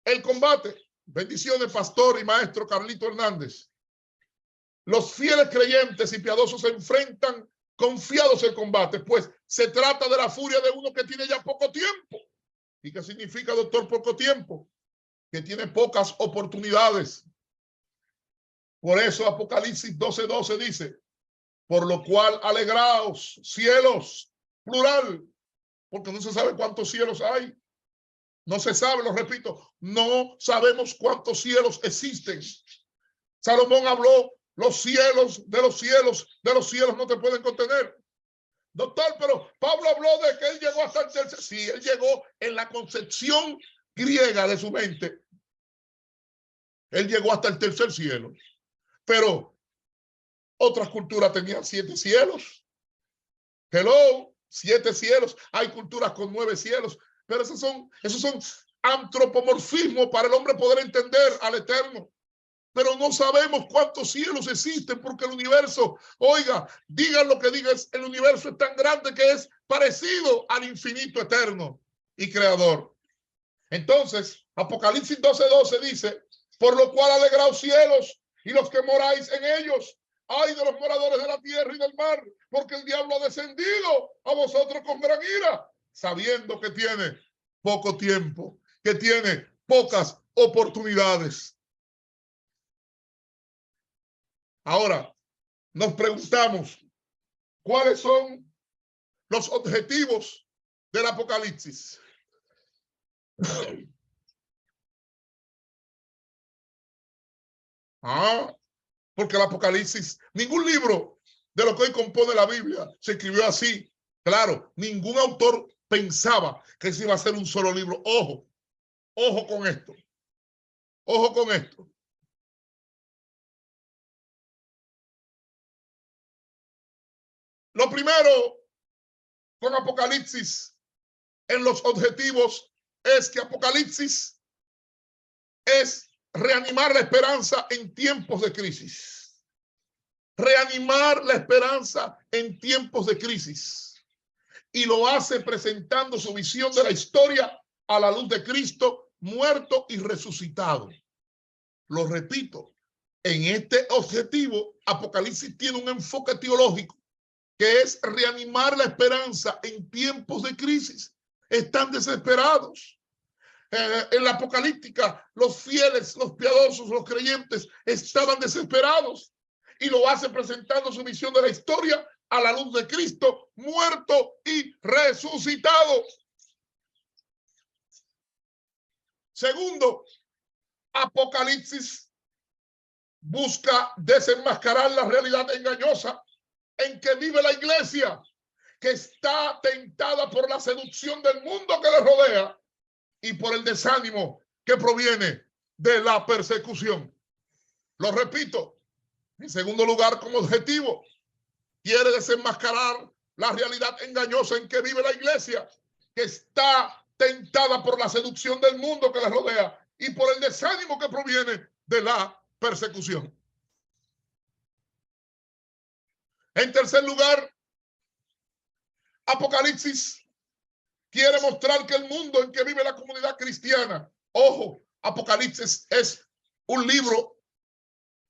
el combate. Bendiciones, pastor y maestro Carlito Hernández. Los fieles creyentes y piadosos se enfrentan confiados el combate, pues se trata de la furia de uno que tiene ya poco tiempo. ¿Y qué significa, doctor, poco tiempo? Que tiene pocas oportunidades. Por eso Apocalipsis 12:12 dice, por lo cual alegraos, cielos, plural, porque no se sabe cuántos cielos hay. No se sabe, lo repito, no sabemos cuántos cielos existen. Salomón habló, los cielos de los cielos de los cielos no te pueden contener. Doctor, pero Pablo habló de que él llegó hasta el tercer. Sí, él llegó en la concepción griega de su mente. Él llegó hasta el tercer cielo. Pero otras culturas tenían 7 cielos. Hello, 7 cielos. Hay culturas con 9 cielos. Pero esos son antropomorfismos para el hombre poder entender al Eterno. Pero no sabemos cuántos cielos existen porque el universo, oiga, digan lo que digan, el universo es tan grande que es parecido al infinito eterno y creador. Entonces, Apocalipsis 12:12 dice, por lo cual alegraos cielos y los que moráis en ellos. Ay de los moradores de la tierra y del mar, porque el diablo ha descendido a vosotros con gran ira, sabiendo que tiene poco tiempo, que tiene pocas oportunidades. Ahora, nos preguntamos, ¿cuáles son los objetivos del Apocalipsis? Porque el Apocalipsis, ningún libro de lo que hoy compone la Biblia se escribió así. Claro, ningún autor pensaba que ese iba a ser un solo libro. Ojo, ojo con esto. Ojo con esto. Lo primero con Apocalipsis en los objetivos es que Apocalipsis es reanimar la esperanza en tiempos de crisis. Reanimar la esperanza en tiempos de crisis. Y lo hace presentando su visión de la historia a la luz de Cristo muerto y resucitado. Lo repito, en este objetivo, Apocalipsis tiene un enfoque teológico que es reanimar la esperanza en tiempos de crisis. Están desesperados. En la apocalíptica, los fieles, los piadosos, los creyentes estaban desesperados y lo hace presentando su visión de la historia a la luz de Cristo muerto y resucitado. Segundo, Apocalipsis busca desenmascarar la realidad engañosa en que vive la iglesia, que está tentada por la seducción del mundo que le rodea y por el desánimo que proviene de la persecución. Lo repito, en segundo lugar, como objetivo, quiere desenmascarar la realidad engañosa en que vive la iglesia, que está tentada por la seducción del mundo que le rodea y por el desánimo que proviene de la persecución. En tercer lugar, Apocalipsis quiere mostrar que el mundo en que vive la comunidad cristiana, ojo, Apocalipsis es un libro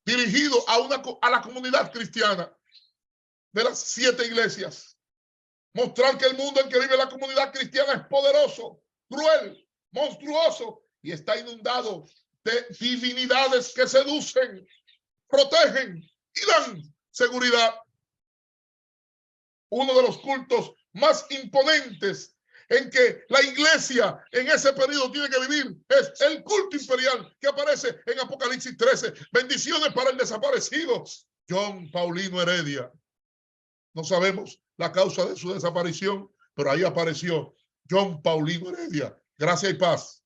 dirigido a la comunidad cristiana de las 7 iglesias. Mostrar que el mundo en que vive la comunidad cristiana es poderoso, cruel, monstruoso y está inundado de divinidades que seducen, protegen y dan seguridad. uno de los cultos más imponentes en que la iglesia en ese periodo tiene que vivir es el culto imperial que aparece en Apocalipsis 13. Bendiciones para el desaparecido John Paulino Heredia. No sabemos la causa de su desaparición, pero ahí apareció John Paulino Heredia. Gracia y paz.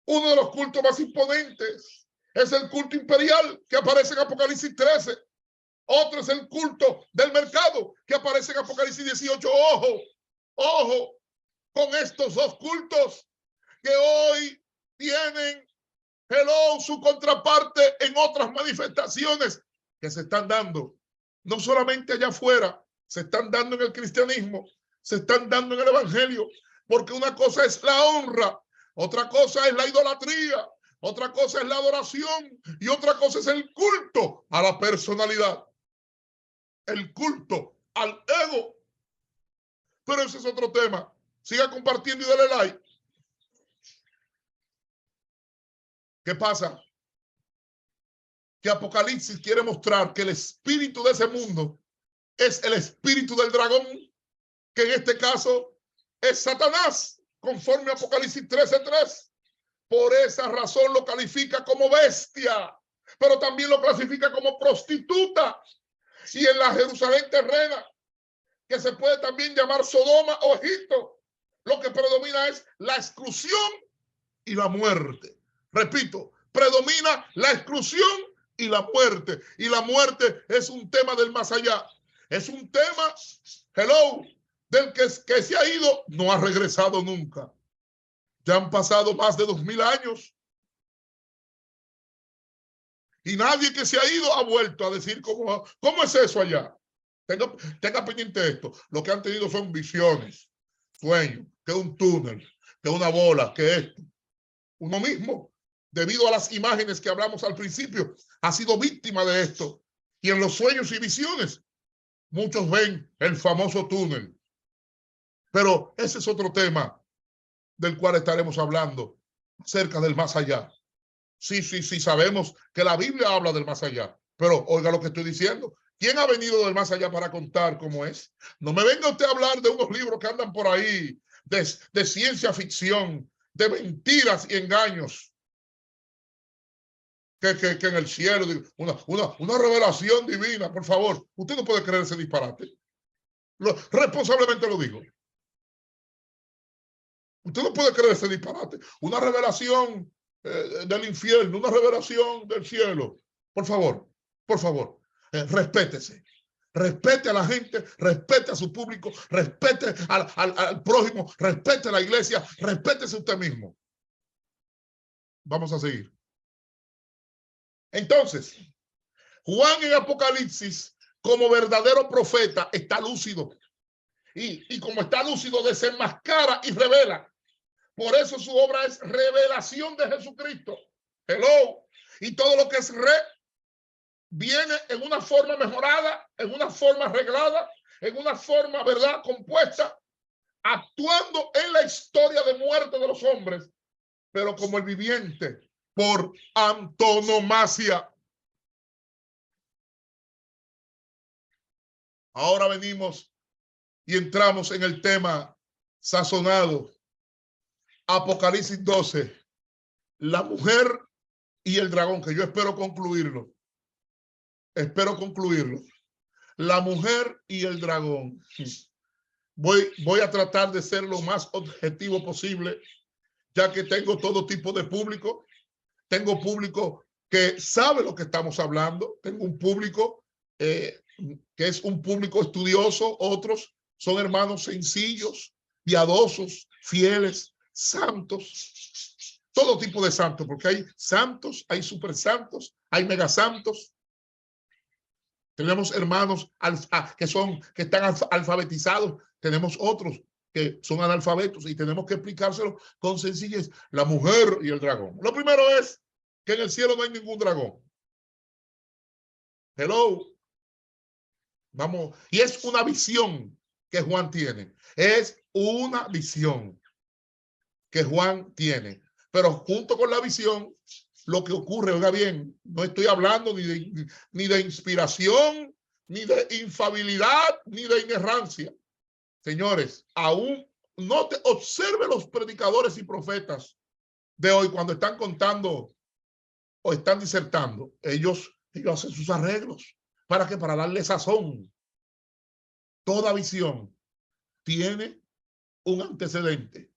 Uno de los cultos más imponentes es el culto imperial que aparece en Apocalipsis 13. Otro es el culto del mercado que aparece en Apocalipsis 18. Ojo, ojo con estos dos cultos que hoy tienen, su contraparte en otras manifestaciones que se están dando. No solamente allá afuera, se están dando en el cristianismo, se están dando en el evangelio, porque una cosa es la honra, otra cosa es la idolatría, otra cosa es la adoración y otra cosa es el culto a la personalidad, el culto al ego. Pero ese es otro tema. Siga compartiendo y dale like. ¿Qué pasa? Que Apocalipsis quiere mostrar que el espíritu de ese mundo es el espíritu del dragón, que en este caso es Satanás, conforme a Apocalipsis 13:3. Por esa razón lo califica como bestia, pero también lo clasifica como prostituta. Y en la Jerusalén terrena, que se puede también llamar Sodoma o Egipto, lo que predomina es la exclusión y la muerte. Repito, predomina la exclusión y la muerte. Y la muerte es un tema del más allá. Es un tema, del que se ha ido, no ha regresado nunca. Ya han pasado más de 2000 años. Y nadie que se ha ido ha vuelto a decir cómo es eso allá. Tenga pendiente esto. Lo que han tenido son visiones, sueños, que un túnel, que una bola, que esto. Uno mismo, debido a las imágenes que hablamos al principio, ha sido víctima de esto. Y en los sueños y visiones, muchos ven el famoso túnel. Pero ese es otro tema del cual estaremos hablando, acerca del más allá. Sí, sabemos que la Biblia habla del más allá, pero oiga lo que estoy diciendo. ¿Quién ha venido del más allá para contar cómo es? No me venga usted a hablar de unos libros que andan por ahí, de ciencia ficción, de mentiras y engaños. Que en el cielo, una revelación divina, por favor. Usted no puede creer ese disparate. Responsablemente lo digo. Usted no puede creer ese disparate. Una revelación del infierno, una revelación del cielo. Por favor, respétese. Respete a la gente, respete a su público, respete al prójimo, respete a la iglesia, respétese usted mismo. Vamos a seguir. Entonces, Juan en Apocalipsis, como verdadero profeta, está lúcido. Y como está lúcido, desenmascara y revela. Por eso su obra es revelación de Jesucristo. Y todo lo que es viene en una forma mejorada, en una forma arreglada, en una forma, ¿verdad?, compuesta, actuando en la historia de muerte de los hombres, pero como el viviente por antonomasia. Ahora venimos y entramos en el tema sazonado. Apocalipsis 12, la mujer y el dragón, que yo espero concluirlo. La mujer y el dragón. Voy a tratar de ser lo más objetivo posible, ya que tengo todo tipo de público. Tengo público que sabe lo que estamos hablando. Tengo un público que es un público estudioso. Otros son hermanos sencillos, piadosos, fieles, santos. Todo tipo de santos, porque hay santos, hay super santos, hay mega santos. Tenemos hermanos que están alfabetizados. Tenemos otros que son analfabetos y tenemos que explicárselo con sencillez. La mujer y el dragón. Lo primero es que en el cielo no hay ningún dragón. Vamos. Y es una visión que Juan tiene. Es una visión que Juan tiene. Pero junto con la visión, lo que ocurre, oiga bien, no estoy hablando ni de inspiración, ni de infabilidad, ni de inerrancia. Señores, aún no te observe los predicadores y profetas de hoy cuando están contando o están disertando. Ellos hacen sus arreglos. ¿Para qué? Para darle sazón. Toda visión tiene un antecedente.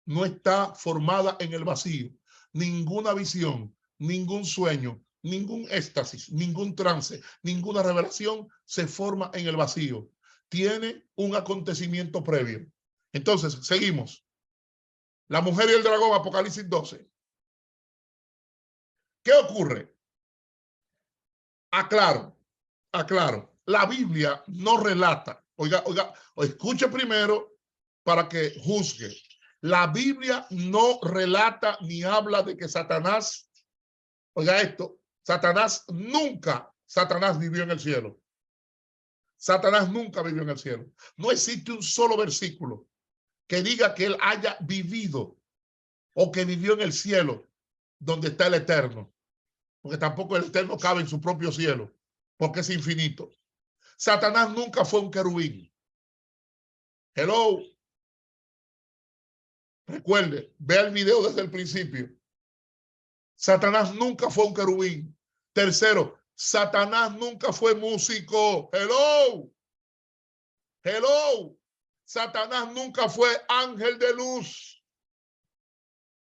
No está formada en el vacío. Ninguna visión, ningún sueño, ningún éxtasis, ningún trance, ninguna revelación se forma en el vacío. Tiene un acontecimiento previo. Entonces, seguimos. La mujer y el dragón, Apocalipsis 12. ¿Qué ocurre? Aclaro. La Biblia no relata. Oiga, escuche primero para que juzgue. La Biblia no relata ni habla de que Satanás, oiga esto, Satanás vivió en el cielo. Satanás nunca vivió en el cielo. No existe un solo versículo que diga que él haya vivido o que vivió en el cielo donde está el Eterno. Porque tampoco el Eterno cabe en su propio cielo, porque es infinito. Satanás nunca fue un querubín. Hello. Recuerde, vea el video desde el principio. Satanás nunca fue un querubín. Tercero, Satanás nunca fue músico. Hello. Satanás nunca fue ángel de luz.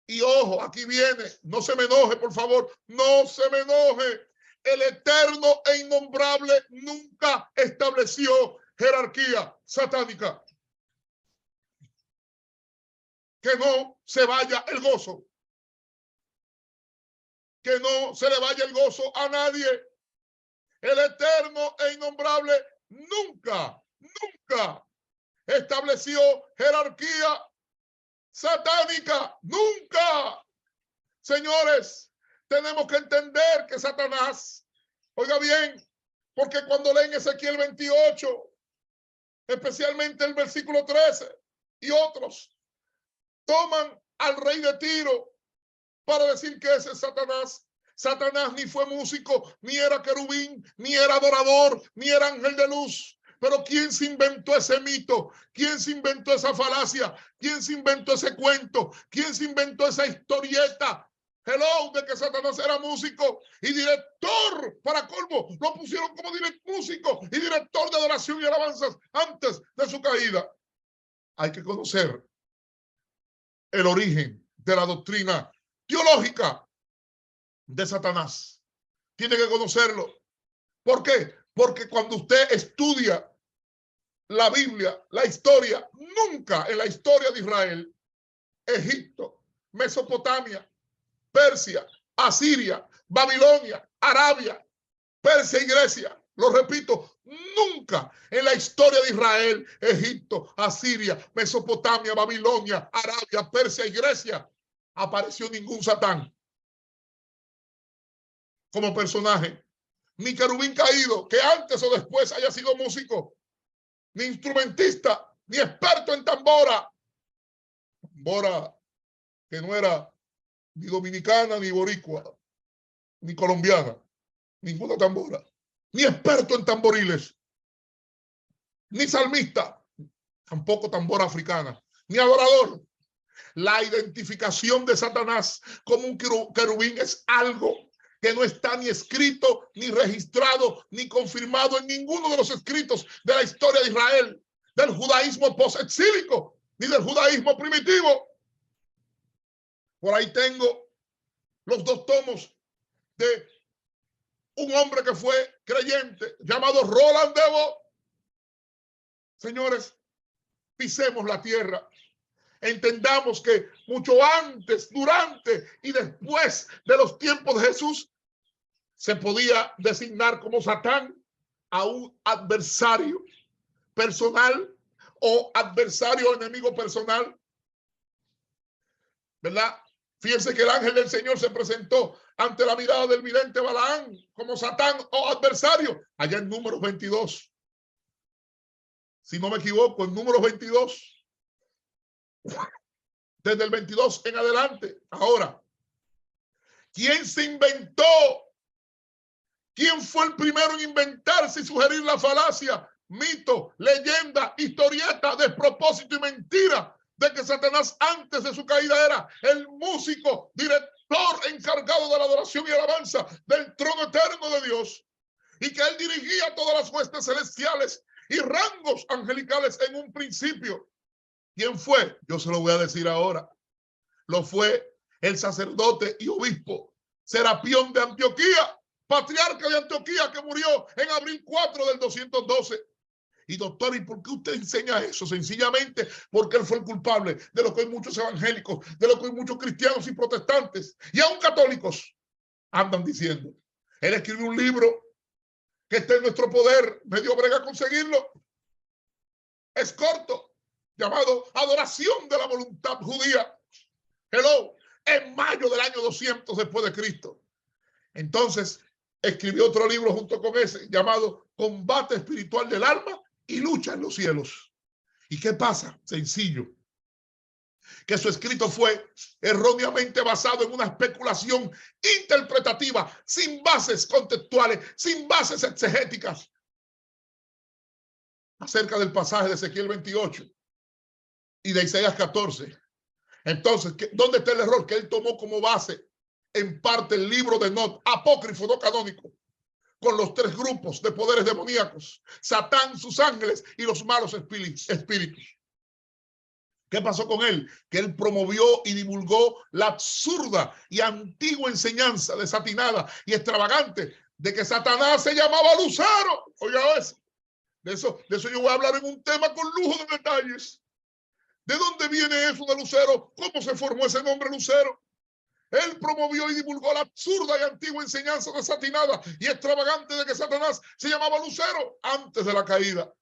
Y ojo, aquí viene, no se me enoje, por favor, no se me enoje. El eterno e innombrable nunca estableció jerarquía satánica. Que no se vaya el gozo. Que no se le vaya el gozo a nadie. El eterno e innombrable nunca estableció jerarquía satánica. Nunca. Señores, tenemos que entender que Satanás, oiga bien, porque cuando leen Ezequiel 28, especialmente el versículo 13 y otros, toman al rey de Tiro para decir que ese es Satanás. Satanás ni fue músico, ni era querubín, ni era adorador, ni era ángel de luz. Pero ¿quién se inventó ese mito? ¿Quién se inventó esa falacia? ¿Quién se inventó ese cuento? ¿Quién se inventó esa historieta? Hello, de que Satanás era músico y director, para colmo, lo pusieron como músico y director de adoración y alabanzas antes de su caída. Hay que conocer el origen de la doctrina teológica de Satanás. Tiene que conocerlo. ¿Por qué? Porque cuando usted estudia la Biblia, la historia, nunca en la historia de Israel, Egipto, Mesopotamia, Persia, Asiria, Babilonia, Arabia, Persia y Grecia, lo repito, nunca en la historia de Israel, Egipto, Asiria, Mesopotamia, Babilonia, Arabia, Persia y Grecia apareció ningún Satán como personaje, ni querubín caído que antes o después haya sido músico, ni instrumentista, ni experto en tambora que no era ni dominicana, ni boricua, ni colombiana, ninguna tambora, ni experto en tamboriles, ni salmista, tampoco tambora africana, ni adorador. La identificación de Satanás como un querubín es algo que no está ni escrito, ni registrado, ni confirmado en ninguno de los escritos de la historia de Israel, del judaísmo post-exílico, ni del judaísmo primitivo. Por ahí tengo los 2 tomos de un hombre que fue creyente llamado Roland de Vaux. Señores, pisemos la tierra. Entendamos que mucho antes, durante y después de los tiempos de Jesús se podía designar como Satán a un adversario personal o adversario enemigo personal, ¿verdad? Fíjense que el ángel del Señor se presentó ante la mirada del vidente Balaán como Satán o adversario, allá en Números 22. Si no me equivoco, en Números 22. Desde el 22 en adelante. Ahora, ¿quién se inventó ¿Quién fue el primero en inventarse y sugerir la falacia, mito, leyenda, historieta, despropósito y mentira de que Satanás antes de su caída era el músico, director encargado de la adoración y alabanza del trono eterno de Dios, y que él dirigía todas las huestes celestiales y rangos angelicales en un principio? ¿Quién fue? Yo se lo voy a decir ahora. Lo fue el sacerdote y obispo Serapión de Antioquía, patriarca de Antioquía, que murió en abril 4 del 212. Y doctor, ¿y por qué usted enseña eso? Sencillamente porque él fue el culpable de lo que hay muchos evangélicos, de lo que hay muchos cristianos y protestantes, y aún católicos, andan diciendo. Él escribió un libro que está en nuestro poder, me dio brega conseguirlo. Es corto, llamado Adoración de la Voluntad Judía. Hello, en mayo del año 200 después de Cristo. Entonces, escribió otro libro junto con ese, llamado Combate Espiritual del Alma y Lucha en los Cielos. ¿Y qué pasa? Sencillo. Que su escrito fue erróneamente basado en una especulación interpretativa, sin bases contextuales, sin bases exegéticas, acerca del pasaje de Ezequiel 28 y de Isaías 14. Entonces, ¿dónde está el error? Que él tomó como base en parte el libro de Not, apócrifo, no canónico, con los tres grupos de poderes demoníacos: Satán, sus ángeles y los malos espíritus. ¿Qué pasó con él? Que él promovió y divulgó la absurda y antigua enseñanza desatinada y extravagante de que Satanás se llamaba Lucero. Oiga eso. De eso yo voy a hablar en un tema con lujo de detalles. ¿De dónde viene eso de Lucero? ¿Cómo se formó ese nombre Lucero? Él promovió y divulgó la absurda y antigua enseñanza desatinada y extravagante de que Satanás se llamaba Lucero antes de la caída.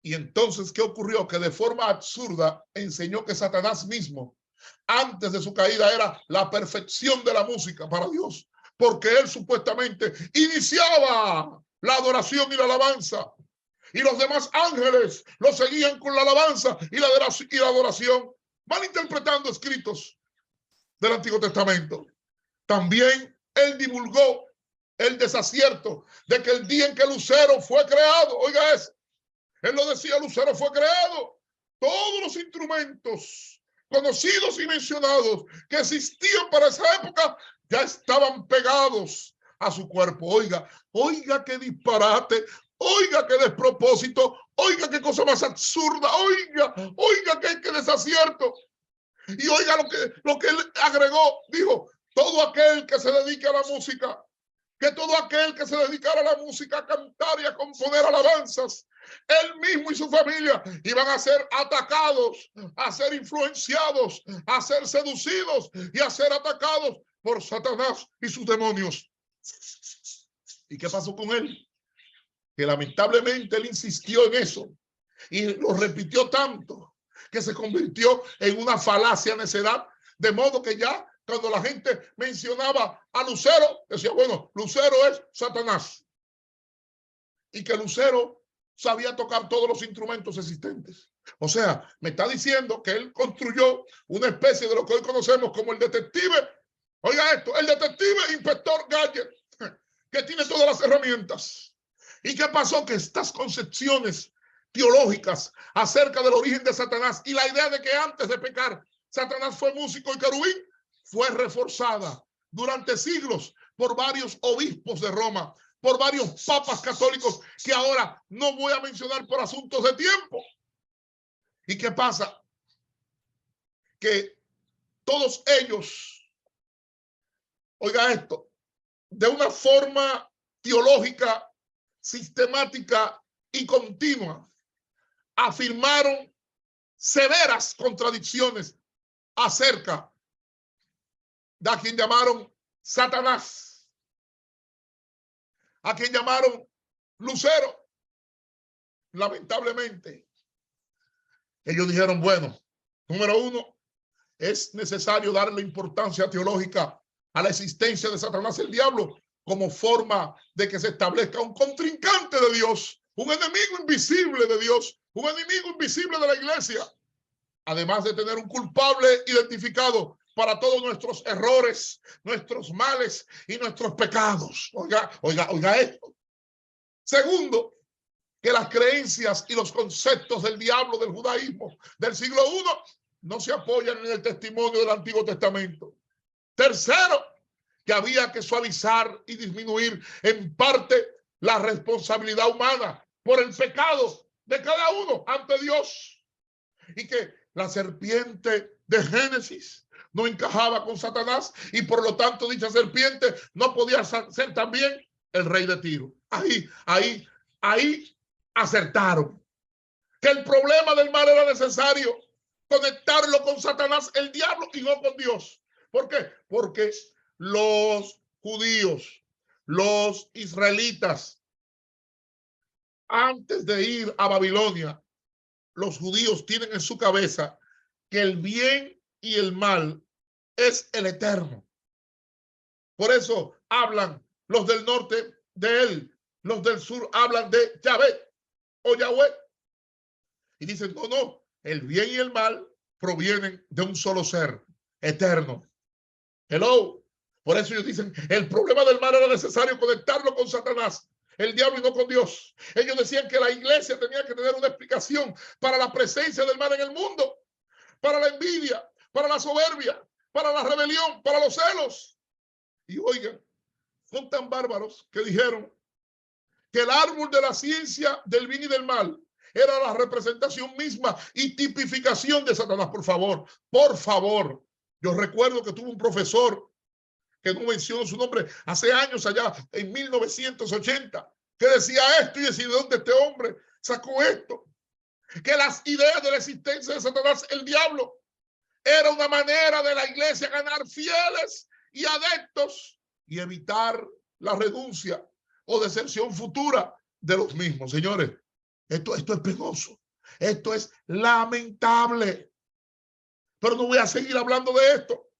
Y entonces, ¿qué ocurrió? Que de forma absurda enseñó que Satanás mismo, antes de su caída, era la perfección de la música para Dios, porque él supuestamente iniciaba la adoración y la alabanza, y los demás ángeles lo seguían con la alabanza y la adoración, malinterpretando escritos del Antiguo Testamento. También él divulgó el desacierto de que el día en que Lucero fue creado, oiga eso, él lo decía, Lucero fue creado. Todos los instrumentos conocidos y mencionados que existían para esa época ya estaban pegados a su cuerpo. Oiga, oiga qué disparate, oiga qué despropósito, oiga qué cosa más absurda, oiga qué desacierto. Y oiga lo que él agregó, dijo, todo aquel que se dedique a la música, que todo aquel que se dedicara a la música, a cantar y a componer alabanzas, él mismo y su familia iban a ser atacados, a ser influenciados, a ser seducidos y a ser atacados por Satanás y sus demonios. ¿Y qué pasó con él? Que lamentablemente él insistió en eso y lo repitió tanto que se convirtió en una falacia necedad, de modo que ya cuando la gente mencionaba a Lucero, decía, bueno, Lucero es Satanás. Y que Lucero sabía tocar todos los instrumentos existentes. O sea, me está diciendo que él construyó una especie de lo que hoy conocemos como el detective. Oiga esto, el detective inspector Gadget, que tiene todas las herramientas. ¿Y qué pasó? Que estas concepciones teológicas acerca del origen de Satanás y la idea de que antes de pecar Satanás fue músico y querubín fue reforzada durante siglos por varios obispos de Roma, por varios papas católicos que ahora no voy a mencionar por asuntos de tiempo. ¿Y qué pasa? Que todos ellos, oiga esto, de una forma teológica, sistemática y continua, afirmaron severas contradicciones acerca de a quien llamaron Satanás, a quien llamaron Lucero. Lamentablemente, ellos dijeron, bueno, número uno, es necesario darle importancia teológica a la existencia de Satanás, el diablo, como forma de que se establezca un contrincante de Dios, un enemigo invisible de Dios, un enemigo invisible de la iglesia, además de tener un culpable identificado para todos nuestros errores, nuestros males y nuestros pecados. Oiga esto. Segundo, que las creencias y los conceptos del diablo del judaísmo del siglo I no se apoyan en el testimonio del Antiguo Testamento. Tercero, que había que suavizar y disminuir en parte la responsabilidad humana por el pecado de cada uno ante Dios, y que la serpiente de Génesis no encajaba con Satanás y por lo tanto dicha serpiente no podía ser también el rey de Tiro. Ahí acertaron. Que el problema del mal era necesario conectarlo con Satanás, el diablo, y no con Dios. ¿Por qué? Porque los judíos, los israelitas, antes de ir a Babilonia, los judíos tienen en su cabeza que el bien y el mal es el eterno. Por eso hablan los del norte de él, los del sur hablan de Yahvé o Yahweh. Y dicen, no, el bien y el mal provienen de un solo ser, eterno. Hello. Por eso ellos dicen, el problema del mal era necesario conectarlo con Satanás, el diablo, y no con Dios. Ellos decían que la iglesia tenía que tener una explicación para la presencia del mal en el mundo, para la envidia, para la soberbia, para la rebelión, para los celos. Y oigan, son tan bárbaros que dijeron que el árbol de la ciencia del bien y del mal era la representación misma y tipificación de Satanás. Por favor. Yo recuerdo que tuve un profesor que no menciono su nombre hace años allá, en 1980, que decía esto, y decía, ¿de dónde este hombre sacó esto? Que las ideas de la existencia de Satanás, el diablo, era una manera de la iglesia ganar fieles y adeptos y evitar la renuncia o deserción futura de los mismos. Señores, esto es penoso, esto es lamentable, pero no voy a seguir hablando de esto.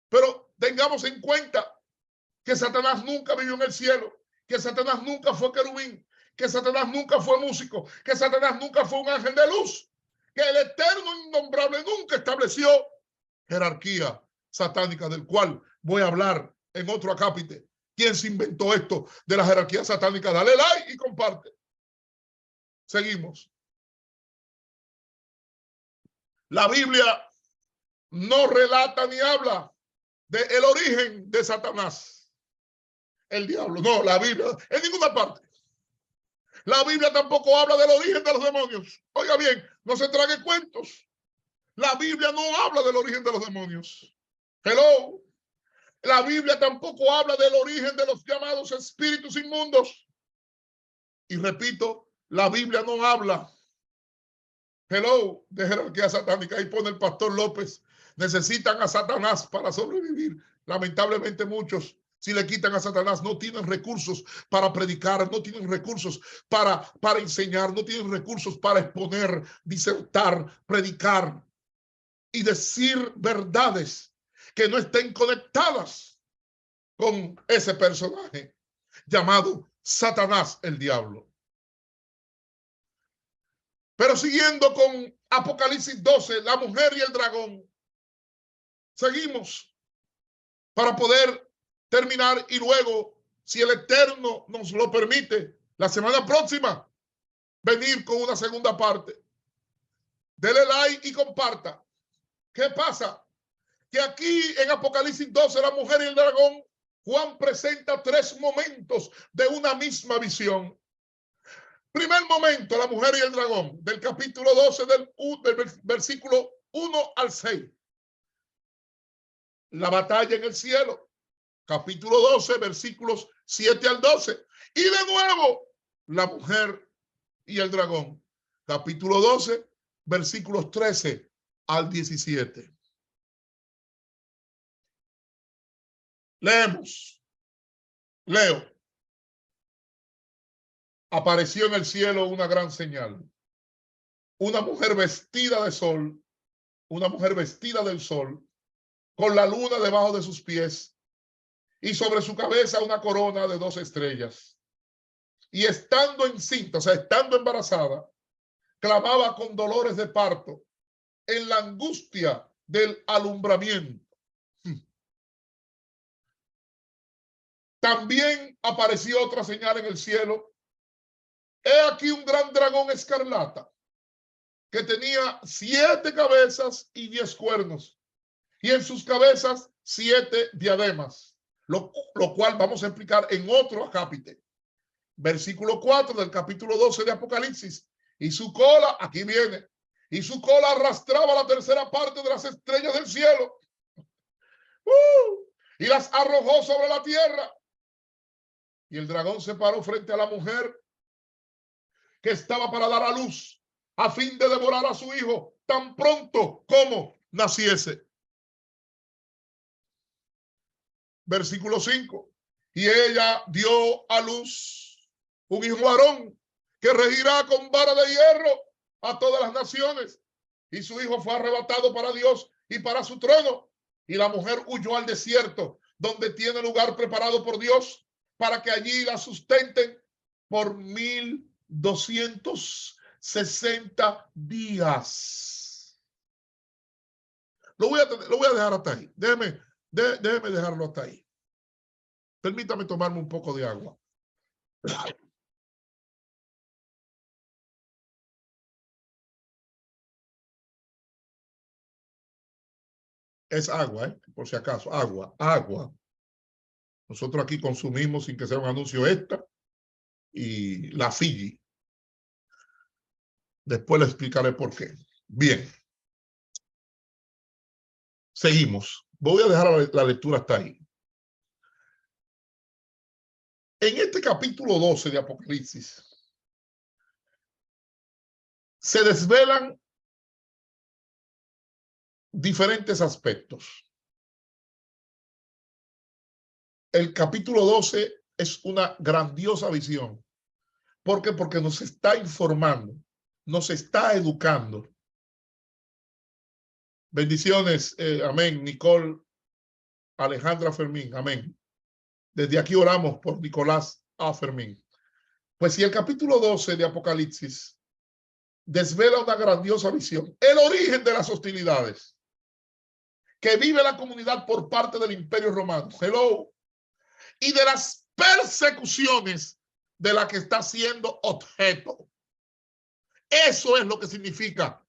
Pero tengamos en cuenta que Satanás nunca vivió en el cielo, que Satanás nunca fue querubín, que Satanás nunca fue músico, que Satanás nunca fue un ángel de luz, que el eterno innombrable nunca estableció jerarquía satánica, del cual voy a hablar en otro acápite. ¿Quién se inventó esto de la jerarquía satánica? Dale like y comparte. Seguimos. La Biblia no relata ni habla del origen de Satanás, el diablo. No, la Biblia, en ninguna parte. La Biblia tampoco habla del origen de los demonios. Oiga bien, no se trague cuentos. La Biblia no habla del origen de los demonios. Hello. La Biblia tampoco habla del origen de los llamados espíritus inmundos. Y repito, la Biblia no habla, de jerarquía satánica. Ahí pone el pastor López, necesitan a Satanás para sobrevivir. Lamentablemente muchos, si le quitan a Satanás, no tienen recursos para predicar, no tienen recursos para enseñar, no tienen recursos para exponer, disertar, predicar y decir verdades que no estén conectadas con ese personaje llamado Satanás, el diablo. Pero siguiendo con Apocalipsis 12, la mujer y el dragón, seguimos para poder terminar y luego, si el Eterno nos lo permite, la semana próxima, venir con una segunda parte. Dele like y comparta. ¿Qué pasa? Que aquí en Apocalipsis 12, la mujer y el dragón, Juan presenta 3 momentos de una misma visión. Primer momento, la mujer y el dragón, del capítulo 12, del versículo 1 al 6. La batalla en el cielo, capítulo 12, versículos 7 al 12. Y de nuevo, la mujer y el dragón, capítulo 12, versículos 13 al 17. Leemos. Leo. Apareció en el cielo una gran señal. Una mujer vestida de sol, una mujer vestida del sol, con la luna debajo de sus pies, y sobre su cabeza una corona de 2 estrellas. Y estando encinta, o sea, estando embarazada, clamaba con dolores de parto en la angustia del alumbramiento. También apareció otra señal en el cielo. He aquí un gran dragón escarlata que tenía 7 cabezas y 10 cuernos, y en sus cabezas 7 diademas, lo cual vamos a explicar en otro acápite. Versículo 4 del capítulo 12 de Apocalipsis. Y su cola, aquí viene, y su cola arrastraba la tercera parte de las estrellas del cielo y las arrojó sobre la tierra. Y el dragón se paró frente a la mujer que estaba para dar a luz, a fin de devorar a su hijo tan pronto como naciese. Versículo 5. Y ella dio a luz un hijo varón que regirá con vara de hierro a todas las naciones. Y su hijo fue arrebatado para Dios y para su trono. Y la mujer huyó al desierto, donde tiene lugar preparado por Dios, para que allí la sustenten por 1260 días. Lo voy a dejar hasta ahí. Déjeme dejarlo hasta ahí. Permítame tomarme un poco de agua. Es agua, por si acaso, agua. Nosotros aquí consumimos, sin que sea un anuncio extra, y la Fiji. Después le explicaré por qué. Bien. Seguimos. Voy a dejar la lectura hasta ahí. En este capítulo 12 de Apocalipsis se desvelan diferentes aspectos. El capítulo 12 es una grandiosa visión. ¿Por qué? Porque nos está informando, nos está educando. Bendiciones, amén, Nicole Alejandra Fermín, amén. Desde aquí oramos por Nicolás A. Fermín. Pues si el capítulo 12 de Apocalipsis desvela una grandiosa visión, el origen de las hostilidades que vive la comunidad por parte del Imperio Romano, hello, y de las persecuciones de la que está siendo objeto. Eso es lo que significa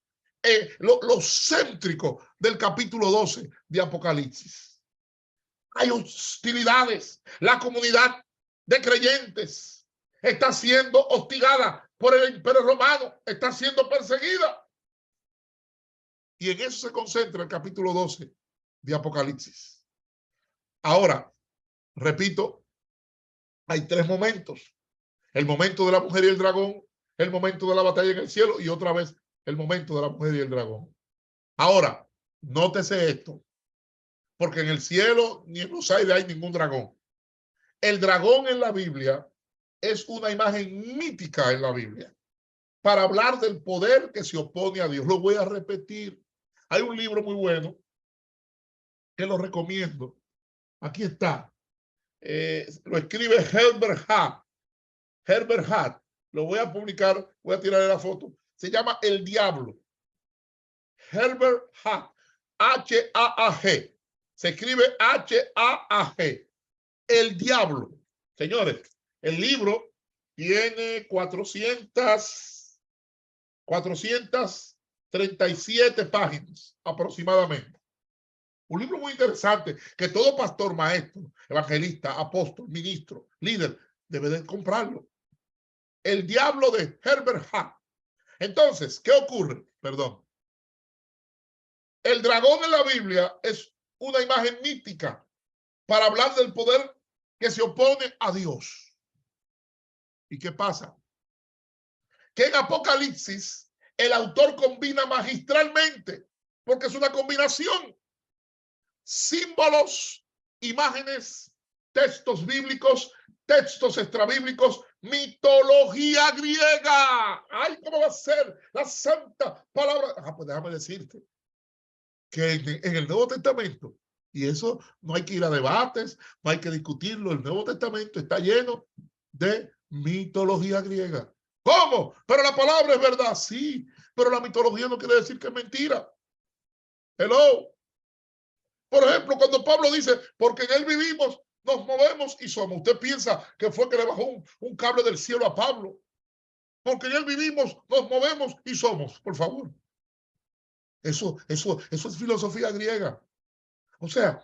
lo céntrico del capítulo 12 de Apocalipsis. Hay hostilidades. La comunidad de creyentes está siendo hostigada por el Imperio Romano, está siendo perseguida. Y en eso se concentra el capítulo 12 de Apocalipsis. Ahora, repito, hay 3 momentos. El momento de la mujer y el dragón, el momento de la batalla en el cielo y otra vez el momento de la mujer y el dragón. Ahora, nótese esto, porque en el cielo ni en los aires hay ningún dragón. El dragón en la Biblia es una imagen mítica en la Biblia para hablar del poder que se opone a Dios. Lo voy a repetir. Hay un libro muy bueno que lo recomiendo. Aquí está. Lo escribe Herbert Hart. Herbert Hart. Lo voy a publicar, voy a tirarle la foto. Se llama El Diablo. Herbert Hart. H-A-A-G. Se escribe H-A-A-G. El Diablo. Señores, el libro tiene 437 páginas aproximadamente. Un libro muy interesante que todo pastor, maestro, evangelista, apóstol, ministro, líder debe de comprarlo. El Diablo de Herbert Hart. Entonces, ¿qué ocurre? Perdón. El dragón en la Biblia es una imagen mítica para hablar del poder que se opone a Dios. ¿Y qué pasa? Que en Apocalipsis el autor combina magistralmente, porque es una combinación, símbolos, imágenes, textos bíblicos, textos extrabíblicos, mitología griega. ¡Ay, cómo va a ser la santa palabra! Pues déjame decirte que en el Nuevo Testamento, y eso no hay que ir a debates, no hay que discutirlo, el Nuevo Testamento está lleno de mitología griega. ¿Cómo? Pero la palabra es verdad, sí, pero la mitología no quiere decir que es mentira. Hello. Por ejemplo, cuando Pablo dice, porque en él vivimos, nos movemos y somos. Usted piensa que fue que le bajó un cable del cielo a Pablo. Porque en él vivimos, nos movemos y somos. Por favor. Eso es filosofía griega. O sea,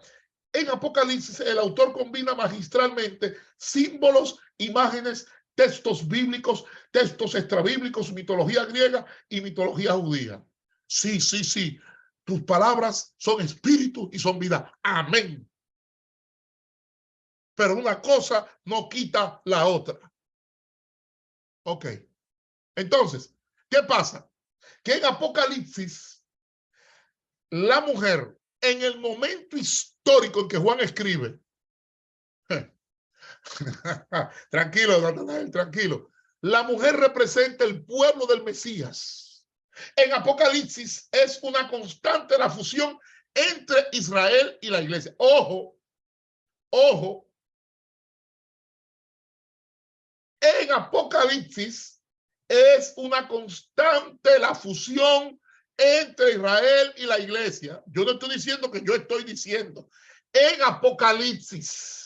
en Apocalipsis el autor combina magistralmente símbolos, imágenes, textos bíblicos, textos extrabíblicos, mitología griega y mitología judía. Sí, sí, sí. Tus palabras son espíritu y son vida. Amén. Pero una cosa no quita la otra. Ok. Entonces, ¿qué pasa? Que en Apocalipsis, la mujer, en el momento histórico en que Juan escribe, tranquilo, Natanael, tranquilo. La mujer representa el pueblo del Mesías. En Apocalipsis es una constante la fusión entre Israel y la iglesia. Ojo, ojo. En Apocalipsis es una constante la fusión entre Israel y la iglesia. Yo no estoy diciendo que yo estoy diciendo. En Apocalipsis.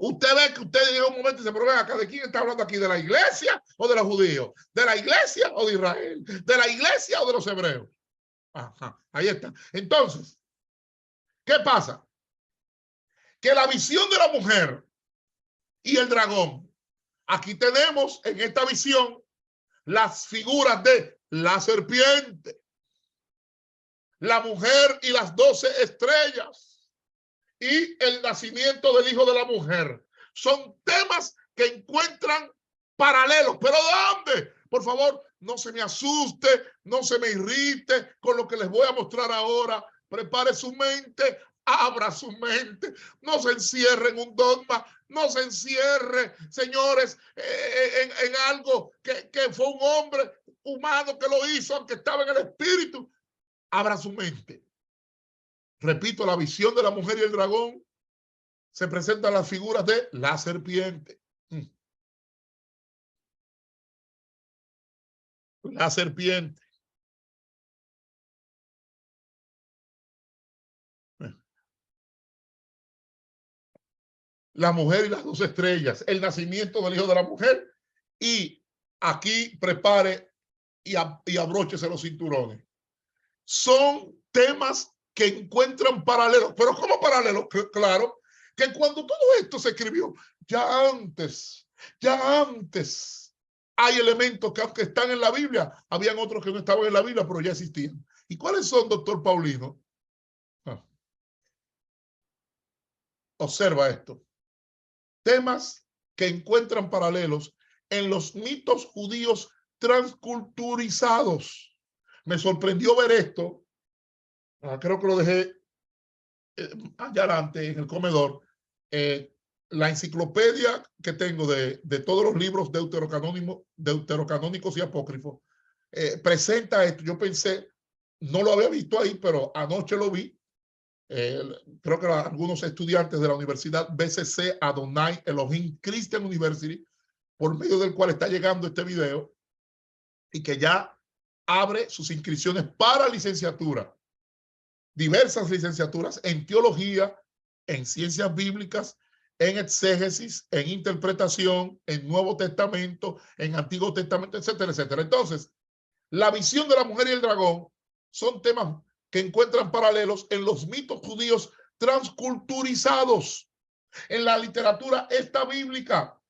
Usted ve que usted llega un momento y se prueba acá, ¿de quién está hablando aquí? ¿De la iglesia o de los judíos? ¿De la iglesia o de Israel? ¿De la iglesia o de los hebreos? Ajá, ahí está. Entonces, ¿qué pasa? Que la visión de la mujer y el dragón, aquí tenemos en esta visión las figuras de la serpiente, la mujer y las 12 estrellas, y el nacimiento del hijo de la mujer. Son temas que encuentran paralelos. ¿Pero dónde? Por favor, no se me asuste, no se me irrite con lo que les voy a mostrar ahora. Prepare su mente, abra su mente, no se encierre en un dogma, no se encierre, señores, en algo que fue un hombre humano que lo hizo, aunque estaba en el espíritu. Abra su mente. Repito, la visión de la mujer y el dragón se presentan las figuras de la serpiente. La serpiente. La mujer y las 2 estrellas. El nacimiento del hijo de la mujer. Y aquí prepare y abróchese los cinturones. Son temas que encuentran paralelos. ¿Pero cómo paralelos? Claro, que cuando todo esto se escribió, ya antes, hay elementos que aunque están en la Biblia, habían otros que no estaban en la Biblia, pero ya existían. ¿Y cuáles son, doctor Paulino? Observa esto. Temas que encuentran paralelos en los mitos judíos transculturizados. Me sorprendió ver esto. Creo que lo dejé allá adelante en el comedor. La enciclopedia que tengo de todos los libros deuterocanónicos y apócrifos presenta esto. Yo pensé, no lo había visto ahí, pero anoche lo vi. Creo que algunos estudiantes de la Universidad BCC Adonai Elohim Christian University, por medio del cual está llegando este video, y que ya abre sus inscripciones para licenciatura, diversas licenciaturas en teología, en ciencias bíblicas, en exégesis, en interpretación, en Nuevo Testamento, en Antiguo Testamento, etcétera, etcétera. Entonces, la visión de la mujer y el dragón son temas que encuentran paralelos en los mitos judíos transculturizados, en la literatura esta bíblica,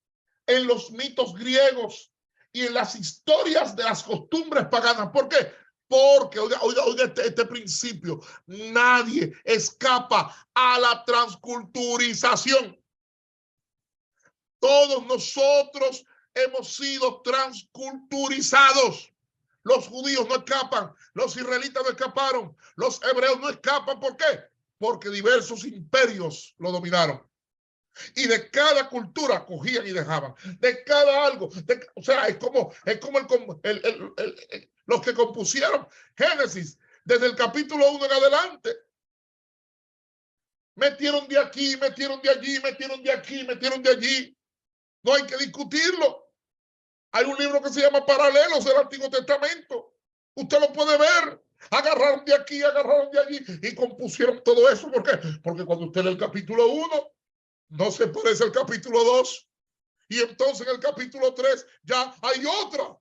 en los mitos griegos y en las historias de las costumbres paganas. ¿Por qué? Porque, oiga este principio, nadie escapa a la transculturización. Todos nosotros hemos sido transculturizados. Los judíos no escapan, los israelitas no escaparon, los hebreos no escapan. ¿Por qué? Porque diversos imperios lo dominaron. Y de cada cultura cogían y dejaban, de cada algo. O sea, es como los que compusieron Génesis, desde el capítulo 1 en adelante. Metieron de aquí, metieron de allí, metieron de aquí, metieron de allí. No hay que discutirlo. Hay un libro que se llama Paralelos del Antiguo Testamento. Usted lo puede ver. Agarraron de aquí, agarraron de allí y compusieron todo eso. ¿Por qué? Porque cuando usted lee el capítulo 1, no se parece al capítulo 2. Y entonces en el capítulo 3 ya hay otra.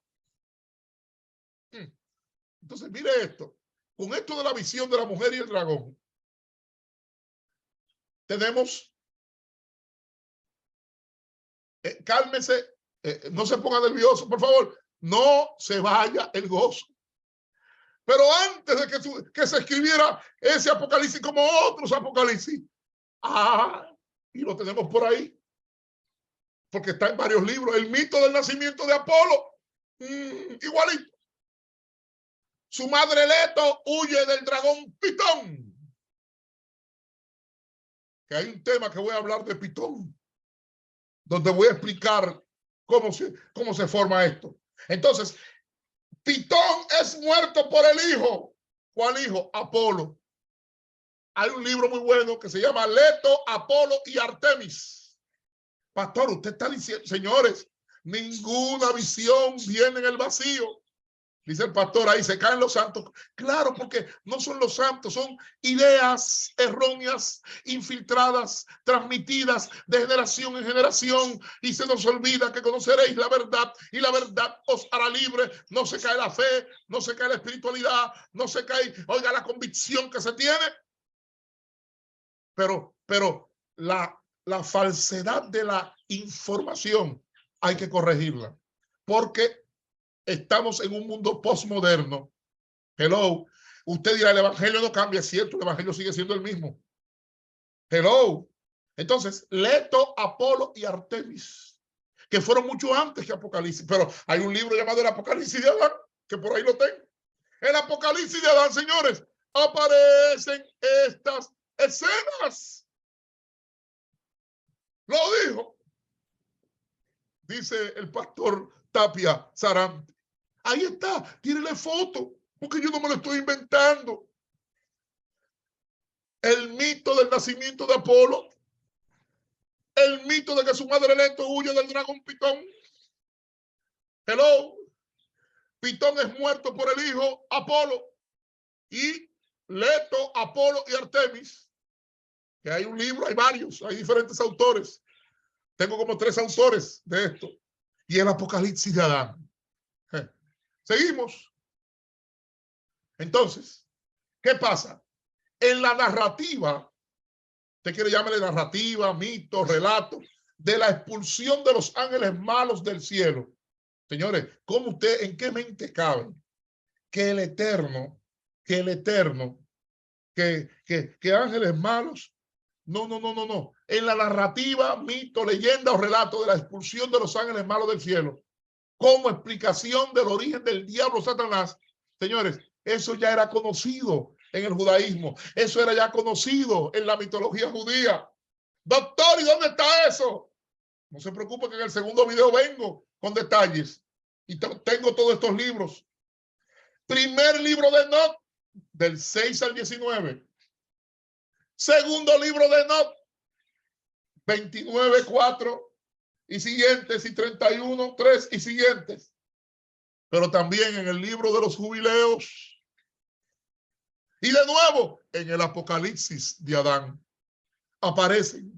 Entonces, mire esto. Con esto de la visión de la mujer y el dragón, tenemos, cálmese, no se ponga nervioso, por favor, no se vaya el gozo. Pero antes de que se escribiera ese Apocalipsis como otros Apocalipsis, y lo tenemos por ahí, porque está en varios libros, el mito del nacimiento de Apolo, igualito. Su madre Leto huye del dragón Pitón. Que hay un tema que voy a hablar de Pitón, donde voy a explicar cómo se forma esto. Entonces, Pitón es muerto por el hijo. ¿Cuál hijo? Apolo. Hay un libro muy bueno que se llama Leto, Apolo y Artemis. Pastor, usted está diciendo, señores, ninguna visión viene en el vacío. Dice el pastor, ahí se caen los santos. Claro, porque no son los santos, son ideas erróneas, infiltradas, transmitidas de generación en generación. Y se nos olvida que conoceréis la verdad y la verdad os hará libre. No se cae la fe, no se cae la espiritualidad, no se cae, oiga, la convicción que se tiene. Pero la falsedad de la información hay que corregirla. Porque estamos en un mundo postmoderno. Hello. Usted dirá, el evangelio no cambia, es cierto, el evangelio sigue siendo el mismo. Hello. Entonces, Leto, Apolo y Artemis, que fueron mucho antes que Apocalipsis, pero hay un libro llamado el Apocalipsis de Adán, que por ahí lo tengo. El Apocalipsis de Adán, señores, aparecen estas escenas. Lo dijo. Dice el pastor Tapia Sarante. Ahí está, tírele foto, porque yo no me lo estoy inventando. El mito del nacimiento de Apolo, el mito de que su madre Leto huye del dragón Pitón. Hello. Pitón es muerto por el hijo Apolo y Leto, Apolo y Artemis, que hay un libro, hay varios, hay diferentes autores. Tengo como 3 autores de esto. Y el Apocalipsis de Adán. Seguimos. Entonces, ¿qué pasa? En la narrativa, usted quiere llamarle narrativa, mito, relato, de la expulsión de los ángeles malos del cielo. Señores, ¿cómo usted, en qué mente cabe que el Eterno, que ángeles malos? No. En la narrativa, mito, leyenda o relato de la expulsión de los ángeles malos del cielo, como explicación del origen del diablo Satanás, señores, eso ya era conocido en el judaísmo, eso era ya conocido en la mitología judía. Doctor, ¿y dónde está eso? No se preocupe que en el segundo video vengo con detalles y tengo todos estos libros. Primer libro de Enoc, del 6 al 19. Segundo libro de Enoc, 29, 4 y siguientes, y 31, 3 y siguientes. Pero también en el libro de los jubileos. Y de nuevo, en el Apocalipsis de Adán aparecen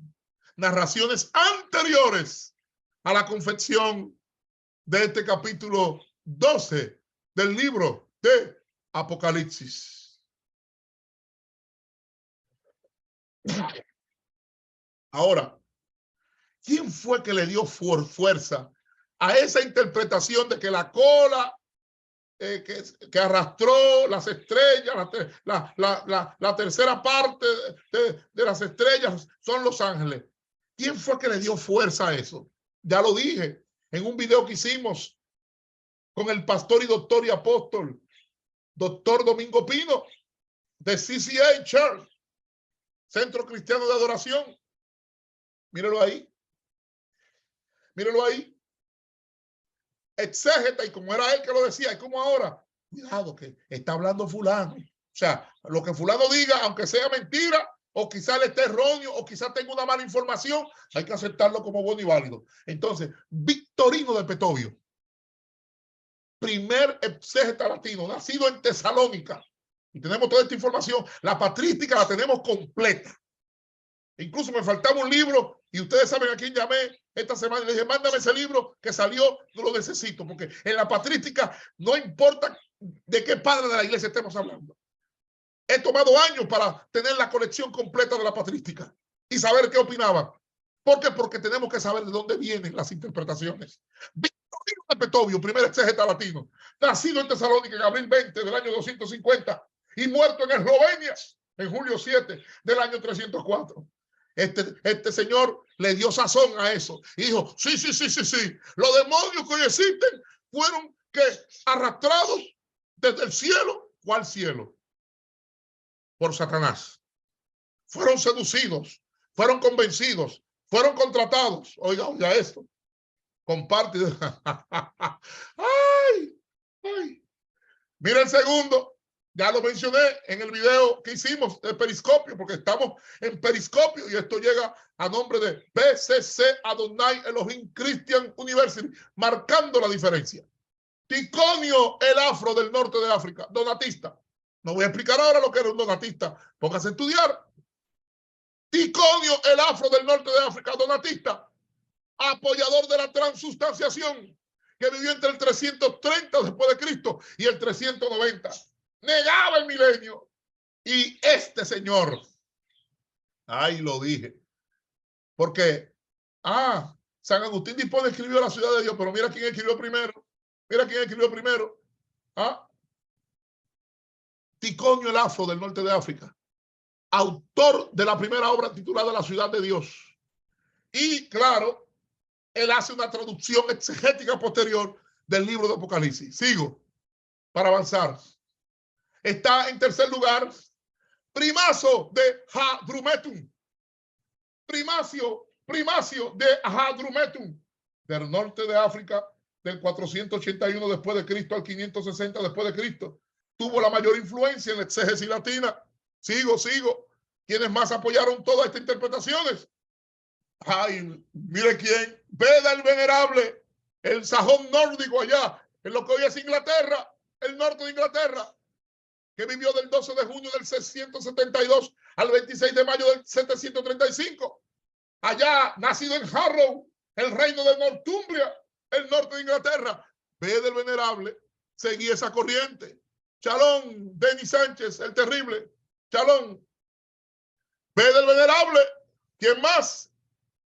narraciones anteriores a la confección de este capítulo 12 del libro de Apocalipsis. Ahora, ¿quién fue que le dio fuerza a esa interpretación de que la cola que arrastró las estrellas, la tercera parte de las estrellas son los ángeles? ¿Quién fue que le dio fuerza a eso? Ya lo dije en un video que hicimos con el pastor y doctor y apóstol, doctor Domingo Pino, de CCA Church, Centro Cristiano de Adoración. Míralo ahí. Míralo ahí. Exégeta, y como era él que lo decía, y como ahora, cuidado que está hablando fulano. O sea, lo que fulano diga, aunque sea mentira, o quizá le esté erróneo, o quizá tenga una mala información, hay que aceptarlo como bueno y válido. Entonces, Victorino de Petovio, primer exégeta latino, nacido en Tesalónica. Y tenemos toda esta información. La patrística la tenemos completa. Incluso me faltaba un libro y ustedes saben a quién llamé esta semana y le dije, mándame ese libro que salió, no lo necesito, porque en la patrística no importa de qué padre de la iglesia estemos hablando. He tomado años para tener la colección completa de la patrística y saber qué opinaban. ¿Por qué? Porque tenemos que saber de dónde vienen las interpretaciones. Victorino de Petovio, primer exégeta latino, nacido en Tesalónica en abril 20 del año 250 y muerto en Eslovenia en julio 7 del año 304. Este señor le dio sazón a eso y dijo, sí. Los demonios que hoy existen fueron que arrastrados desde el cielo. ¿Cuál cielo? Por Satanás. Fueron seducidos, fueron convencidos, fueron contratados. Oiga esto. Comparte. ¡Ay! Mira el segundo. Ya lo mencioné en el video que hicimos de Periscopio, porque estamos en Periscopio y esto llega a nombre de BCC Adonai Elohim Christian University, marcando la diferencia. Ticonio el Afro del norte de África, donatista. No voy a explicar ahora lo que era un donatista. Póngase a estudiar. Ticonio el Afro del norte de África, donatista, apoyador de la transustanciación, que vivió entre el 330 después de Cristo y el 390. Negaba el milenio. Y este señor, ahí lo dije, porque, San Agustín de Hipona escribió La ciudad de Dios, pero mira quién escribió primero. Ticonio el Afro del norte de África, autor de la primera obra titulada La ciudad de Dios. Y claro, él hace una traducción exegética posterior del libro de Apocalipsis. Sigo para avanzar. Está en tercer lugar, Primacio de Hadrumetum. Primacio de Hadrumetum, del norte de África, del 481 después de Cristo al 560 después de Cristo. Tuvo la mayor influencia en la exégesis latina. Sigo. ¿Quiénes más apoyaron todas estas interpretaciones? Mire quién. Beda el Venerable, el sajón nórdico allá, en lo que hoy es Inglaterra, el norte de Inglaterra, que vivió del 12 de junio del 672 al 26 de mayo del 735. Allá, nacido en Harrow, el reino de Northumbria, el norte de Inglaterra. Beda el Venerable seguía esa corriente. Chalón, Denis Sánchez, el terrible. Chalón. Beda el Venerable. ¿Quién más?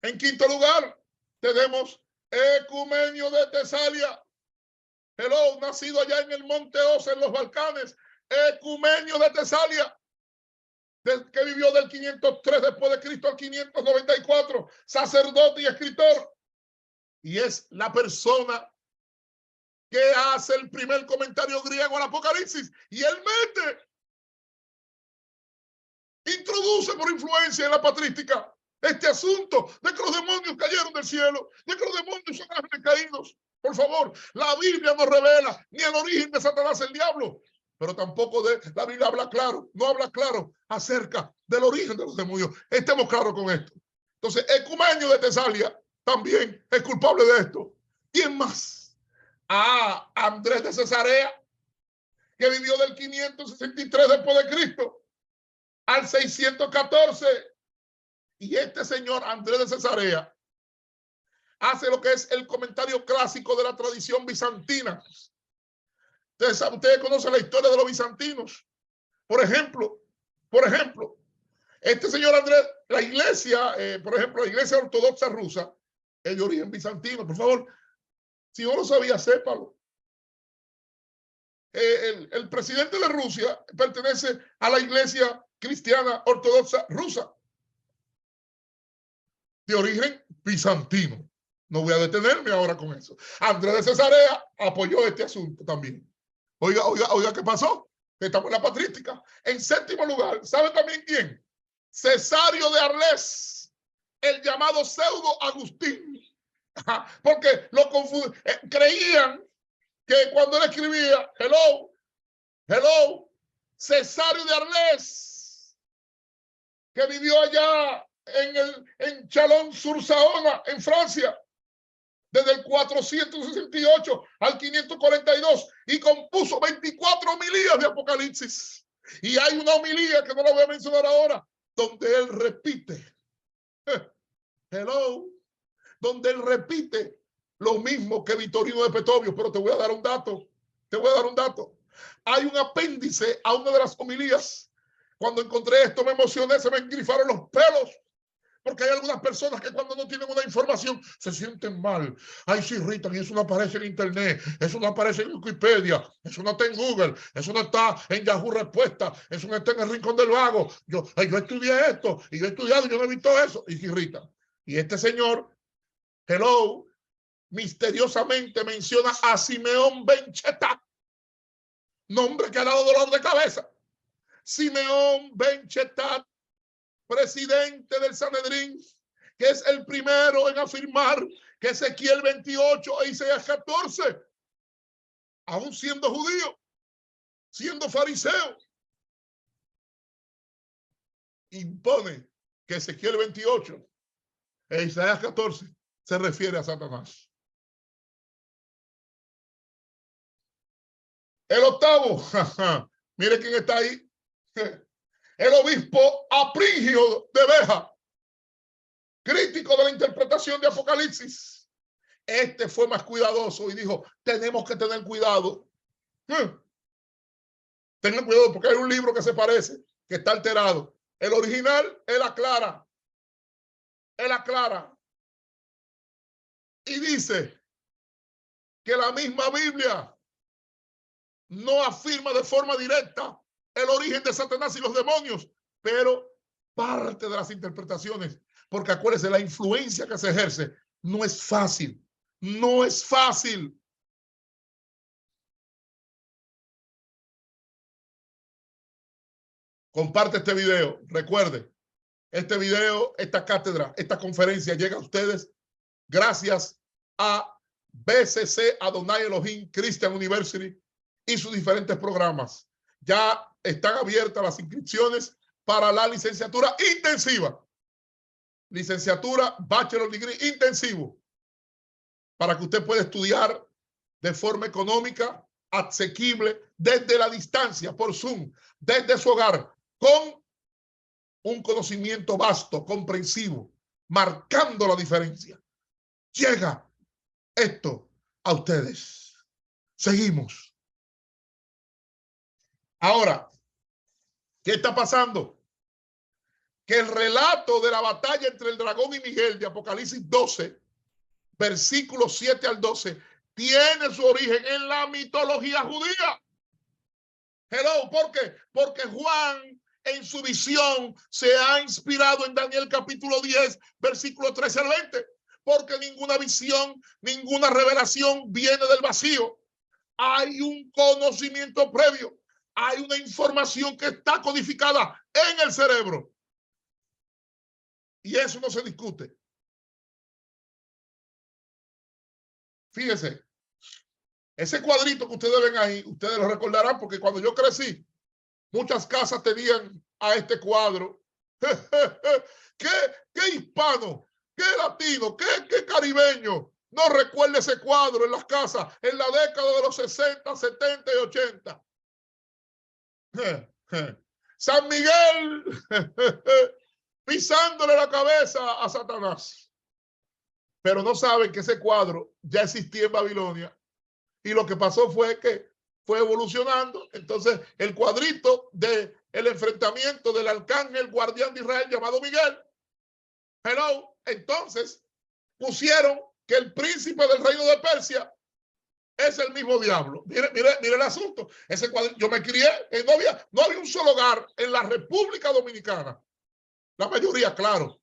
En quinto lugar, tenemos Ecumenio de Tesalia. Hello, nacido allá en el Monte Osa, en los Balcanes. Ecumenio de Tesalia, que vivió del 503 después de Cristo al 594, sacerdote y escritor. Y es la persona que hace el primer comentario griego al Apocalipsis. Y él introduce por influencia en la patrística este asunto de que los demonios cayeron del cielo, de que los demonios son ángeles caídos. Por favor, la Biblia no revela ni el origen de Satanás, el diablo, pero tampoco la Biblia no habla claro acerca del origen de los demonios. Estemos claros con esto. Entonces, Ecumenio de Tesalia también es culpable de esto. ¿Quién más? Andrés de Cesarea, que vivió del 563 después de Cristo al 614. Y este señor Andrés de Cesarea hace lo que es el comentario clásico de la tradición bizantina. Ustedes conocen la historia de los bizantinos. Por ejemplo, este señor Andrés, la iglesia, por ejemplo, la iglesia ortodoxa rusa es de origen bizantino. Por favor, si no lo sabía, sépalo. El presidente de Rusia pertenece a la iglesia cristiana ortodoxa rusa, de origen bizantino. No voy a detenerme ahora con eso. Andrés de Cesarea apoyó este asunto también. Oiga, ¿qué pasó? Estamos en la patrística. En séptimo lugar, ¿sabe también quién? Cesario de Arles, el llamado pseudo Agustín. Porque lo confunden. Creían que cuando él escribía, hello, Cesario de Arles, que vivió allá en Chalon-sur-Saône, en Francia, desde el 468 al 542 y compuso 24 homilías de Apocalipsis. Y hay una homilía que no la voy a mencionar ahora, donde él repite, hello, donde él repite lo mismo que Vitorino de Petovio, pero te voy a dar un dato, Hay un apéndice a una de las homilías. Cuando encontré esto me emocioné, se me engrifaron los pelos. Porque hay algunas personas que cuando no tienen una información se sienten mal. Ay, se irritan y eso no aparece en internet, eso no aparece en Wikipedia, eso no está en Google, eso no está en Yahoo Respuesta, eso no está en el Rincón del Vago. Yo estudié esto y yo he estudiado y yo no he visto eso. Y se irritan. Y este señor, hello, misteriosamente menciona a Simeón Ben Chetach, nombre que ha dado dolor de cabeza. Simeón Ben Chetach, presidente del Sanedrín, que es el primero en afirmar que Ezequiel 28 e Isaías 14, aún siendo judío, siendo fariseo, impone que Ezequiel 28 e Isaías 14 se refiere a Satanás. El octavo, mire quién está ahí. El obispo Aprigio de Beja, crítico de la interpretación de Apocalipsis. Este fue más cuidadoso y dijo, tenemos que tener cuidado. Tengan cuidado porque hay un libro que se parece, que está alterado. El original, él aclara. Y dice que la misma Biblia no afirma de forma directa el origen de Satanás y los demonios, pero parte de las interpretaciones, porque acuérdense, la influencia que se ejerce no es fácil, no es fácil. Comparte este video, recuerde, este video, esta cátedra, esta conferencia llega a ustedes gracias a BCC Adonai Elohim Christian University y sus diferentes programas. Ya están abiertas las inscripciones para la licenciatura intensiva. Licenciatura Bachelor Degree intensivo. Para que usted pueda estudiar de forma económica, asequible, desde la distancia, por Zoom, desde su hogar, con un conocimiento vasto, comprensivo, marcando la diferencia. Llega esto a ustedes. Seguimos. Ahora, ¿qué está pasando? Que el relato de la batalla entre el dragón y Miguel de Apocalipsis 12, versículos 7 al 12, tiene su origen en la mitología judía. Hello, ¿por qué? Porque Juan en su visión se ha inspirado en Daniel capítulo 10, versículo 13 al 20. Porque ninguna visión, ninguna revelación viene del vacío. Hay un conocimiento previo. Hay una información que está codificada en el cerebro. Y eso no se discute. Fíjense, ese cuadrito que ustedes ven ahí, ustedes lo recordarán porque cuando yo crecí, muchas casas tenían a este cuadro. ¿Qué hispano, qué latino, qué caribeño no recuerda ese cuadro en las casas en la década de los 60, 70 y 80? San Miguel pisándole la cabeza a Satanás. Pero no saben que ese cuadro ya existía en Babilonia y lo que pasó fue que fue evolucionando. Entonces el cuadrito del enfrentamiento del arcángel guardián de Israel llamado Miguel, hello, entonces pusieron que el príncipe del reino de Persia es el mismo diablo. Mire el asunto. Ese cuadrito, yo me crié, no había un solo hogar en la República Dominicana. La mayoría, claro,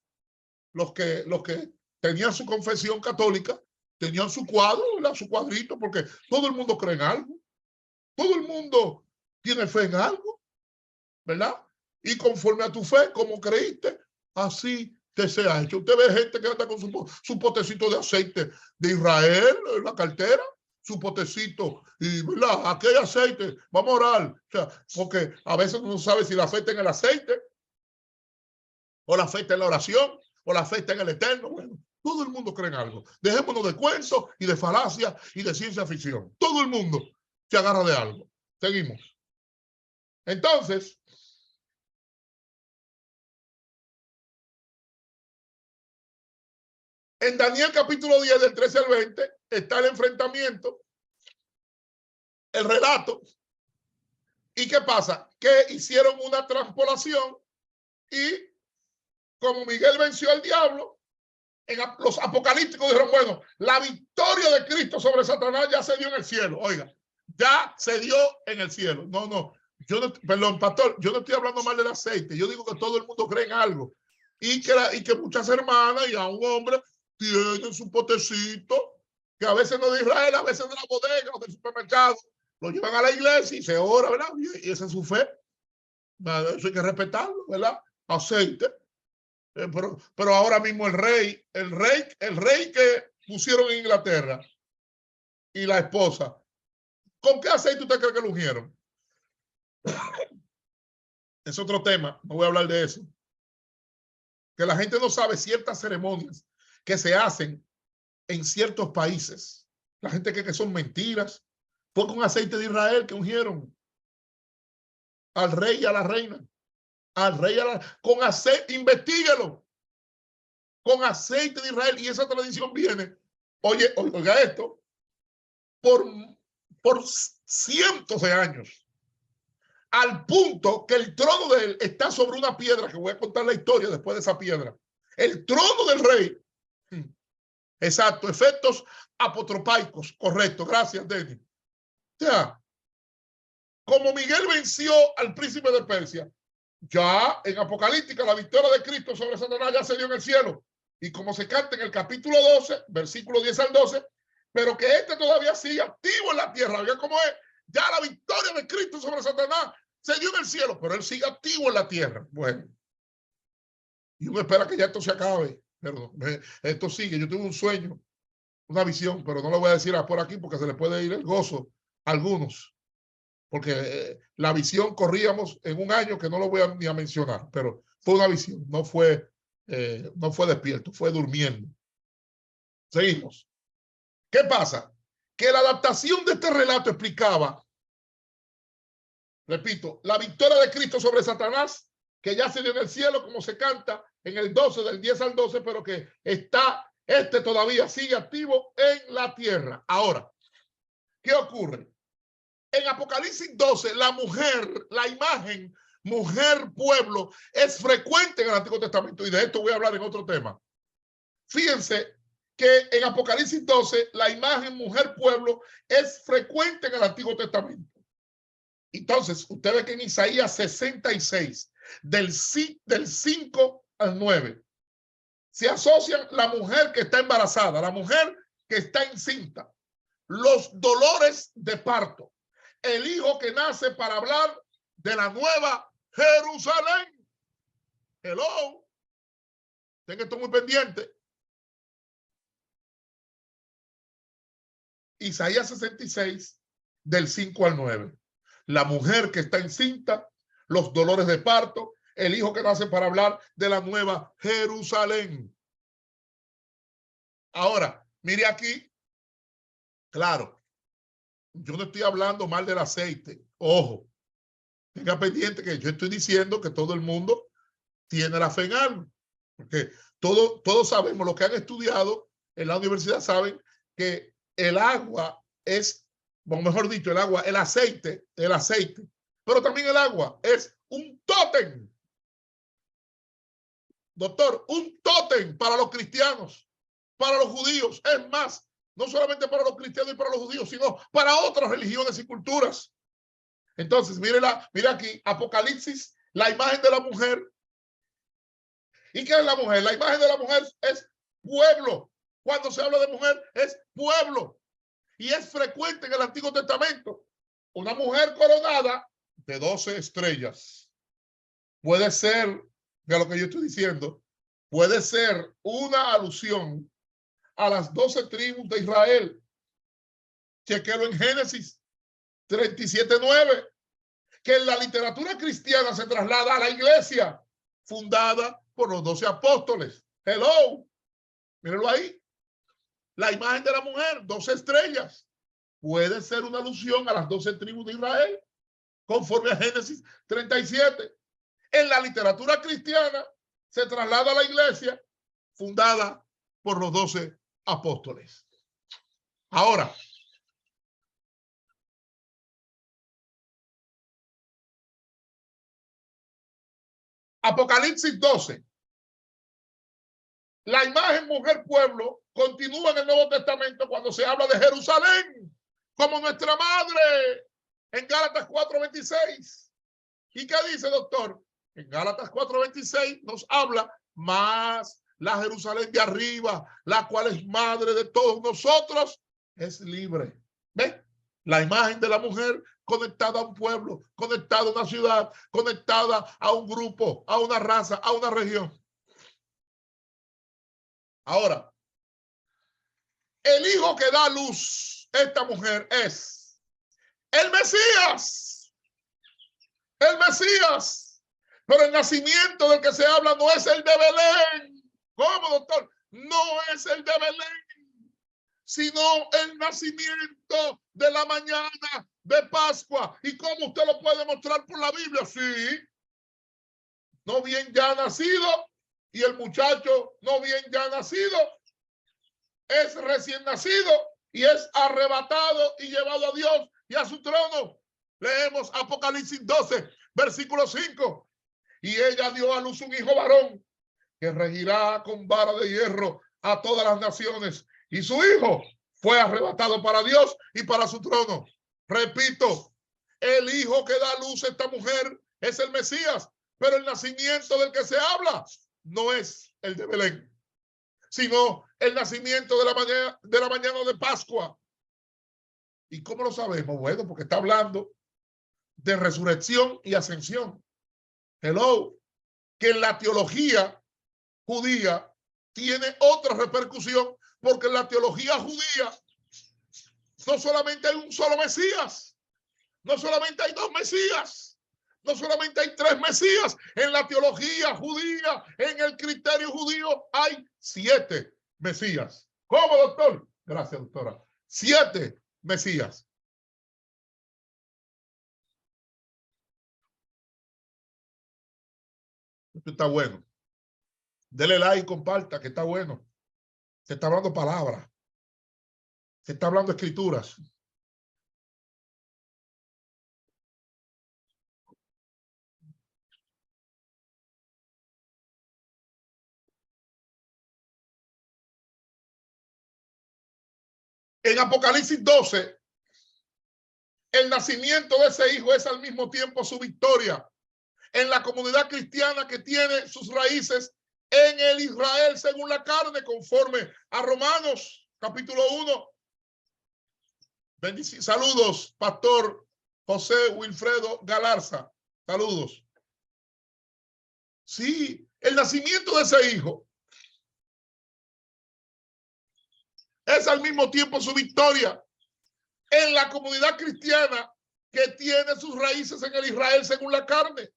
los que tenían su confesión católica, tenían su cuadro, su cuadrito, porque todo el mundo cree en algo. Todo el mundo tiene fe en algo, ¿verdad? Y conforme a tu fe, como creíste, así te se ha hecho. Usted ve gente que anda con su potecito de aceite de Israel en la cartera, su potecito, y ¿verdad? Aquí hay aceite, vamos a orar. O sea, porque a veces uno no sabe si la fe está en el aceite, o la fe está en la oración, o la fe está en el Eterno. Bueno, Todo el mundo cree en algo. Dejémonos de cuentos y de falacias y de ciencia ficción. Todo el mundo se agarra de algo. Seguimos. Entonces, en Daniel capítulo 10, del 13 al 20, está el enfrentamiento, el relato. ¿Y qué pasa? Que hicieron una transpolación y como Miguel venció al diablo, los apocalípticos dijeron, bueno, la victoria de Cristo sobre Satanás ya se dio en el cielo. Oiga, ya se dio en el cielo. No, yo no, perdón, pastor, yo no estoy hablando mal del aceite. Yo digo que todo el mundo cree en algo. Y que muchas hermanas y a un hombre tienen su potecito, que a veces no de Israel, a veces de la bodega o del supermercado. Lo llevan a la iglesia y se ora, ¿verdad? Y esa es su fe. Eso hay que respetarlo, ¿verdad? Aceite. Pero ahora mismo el rey que pusieron en Inglaterra y la esposa, ¿con qué aceite usted cree que lo ungieron? Es otro tema, no voy a hablar de eso. Que la gente no sabe ciertas ceremonias que se hacen en ciertos países. La gente cree que son mentiras. Fue con aceite de Israel que ungieron al rey y a la reina. Al rey y a la... Con aceite, investíguelo. Con aceite de Israel, y esa tradición viene, oiga esto, por cientos de años, al punto que el trono de él está sobre una piedra, que voy a contar la historia después de esa piedra. El trono del rey, exacto, efectos apotropaicos, correcto, gracias, Denny. O sea, como Miguel venció al príncipe de Persia, ya en Apocalíptica la victoria de Cristo sobre Satanás ya se dio en el cielo. Y como se canta en el capítulo 12, versículo 10 al 12, pero que este todavía sigue activo en la tierra. ¿Vean cómo es? Ya la victoria de Cristo sobre Satanás se dio en el cielo, pero él sigue activo en la tierra. Bueno, y uno espera que ya esto se acabe. Perdón, esto sigue. Yo tuve un sueño, una visión, pero no lo voy a decir por aquí porque se le puede ir el gozo a algunos. Porque la visión corríamos en un año que no lo voy ni a mencionar, pero fue una visión, no fue despierto, fue durmiendo. Seguimos. ¿Qué pasa? Que la adaptación de este relato explicaba, repito, la victoria de Cristo sobre Satanás, que ya se dio en el cielo, como se canta en el 12, del 10 al 12, pero que todavía sigue activo en la tierra. Ahora, ¿qué ocurre? En Apocalipsis 12, la mujer, la imagen mujer-pueblo es frecuente en el Antiguo Testamento, y de esto voy a hablar en otro tema. Fíjense que en Apocalipsis 12, la imagen mujer-pueblo es frecuente en el Antiguo Testamento. Entonces, usted ve que en Isaías 66, del 5 al 9, se asocian la mujer que está embarazada, la mujer que está encinta, los dolores de parto, el hijo que nace para hablar de la nueva Jerusalén. Hello. Tengan esto muy pendiente. Isaías 66, del 5 al 9. La mujer que está encinta, los dolores de parto, el hijo que nace para hablar de la nueva Jerusalén. Ahora, mire aquí. Claro, yo no estoy hablando mal del aceite. Ojo, tenga pendiente que yo estoy diciendo que todo el mundo tiene la fe en algo. Porque todos sabemos, los que han estudiado en la universidad saben que el agua es, o mejor dicho, el aceite, pero también el agua es un tótem. Doctor, un tótem para los cristianos, para los judíos. Es más, no solamente para los cristianos y para los judíos, sino para otras religiones y culturas. Entonces, mira aquí, Apocalipsis, la imagen de la mujer. ¿Y qué es la mujer? La imagen de la mujer es pueblo. Cuando se habla de mujer, es pueblo. Y es frecuente en el Antiguo Testamento. Una mujer coronada de 12 estrellas. Puede ser, de lo que yo estoy diciendo, puede ser una alusión a las 12 tribus de Israel. Chequelo en Génesis 37:9, que en la literatura cristiana se traslada a la iglesia fundada por los 12 apóstoles. Hello. Mírenlo ahí. La imagen de la mujer, 12 estrellas. Puede ser una alusión a las 12 tribus de Israel, conforme a Génesis 37. En la literatura cristiana se traslada a la iglesia fundada por los 12 apóstoles. Ahora, Apocalipsis 12. La imagen mujer-pueblo continúa en el Nuevo Testamento cuando se habla de Jerusalén como nuestra madre en Gálatas 4:26. ¿Y qué dice, doctor? En Gálatas 4:26 nos habla más la Jerusalén de arriba, la cual es madre de todos nosotros, es libre. ¿Ves? La imagen de la mujer conectada a un pueblo, conectada a una ciudad, conectada a un grupo, a una raza, a una región. Ahora, el hijo que da luz esta mujer es el Mesías. El Mesías. Pero el nacimiento del que se habla no es el de Belén. ¿Cómo, doctor? No es el de Belén, sino el nacimiento de la mañana de Pascua. ¿Y cómo usted lo puede mostrar por la Biblia? Sí. No bien ya nacido, y el muchacho no bien ya nacido, es recién nacido y es arrebatado y llevado a Dios y a su trono. Leemos Apocalipsis 12, versículo 5. Y ella dio a luz un hijo varón que regirá con vara de hierro a todas las naciones. Y su hijo fue arrebatado para Dios y para su trono. Repito, el hijo que da luz a esta mujer es el Mesías, pero el nacimiento del que se habla no es el de Belén, sino el nacimiento de la mañana de Pascua. ¿Y cómo lo sabemos? Bueno, porque está hablando de resurrección y ascensión. Hello. Que en la teología judía tiene otra repercusión, porque en la teología judía no solamente hay un solo Mesías, no solamente hay dos Mesías, no solamente hay tres Mesías. En la teología judía, en el criterio judío, hay 7 Mesías. ¿Cómo, doctor? Gracias, doctora. 7 Mesías. Esto está bueno. Dele like y comparta, que está bueno. Se está hablando palabras. Se está hablando escrituras. En Apocalipsis 12, el nacimiento de ese hijo es al mismo tiempo su victoria en la comunidad cristiana que tiene sus raíces en el Israel según la carne, conforme a Romanos capítulo 1. Saludos, pastor José Wilfredo Galarza. Saludos. Sí, el nacimiento de ese hijo es al mismo tiempo su victoria en la comunidad cristiana que tiene sus raíces en el Israel según la carne.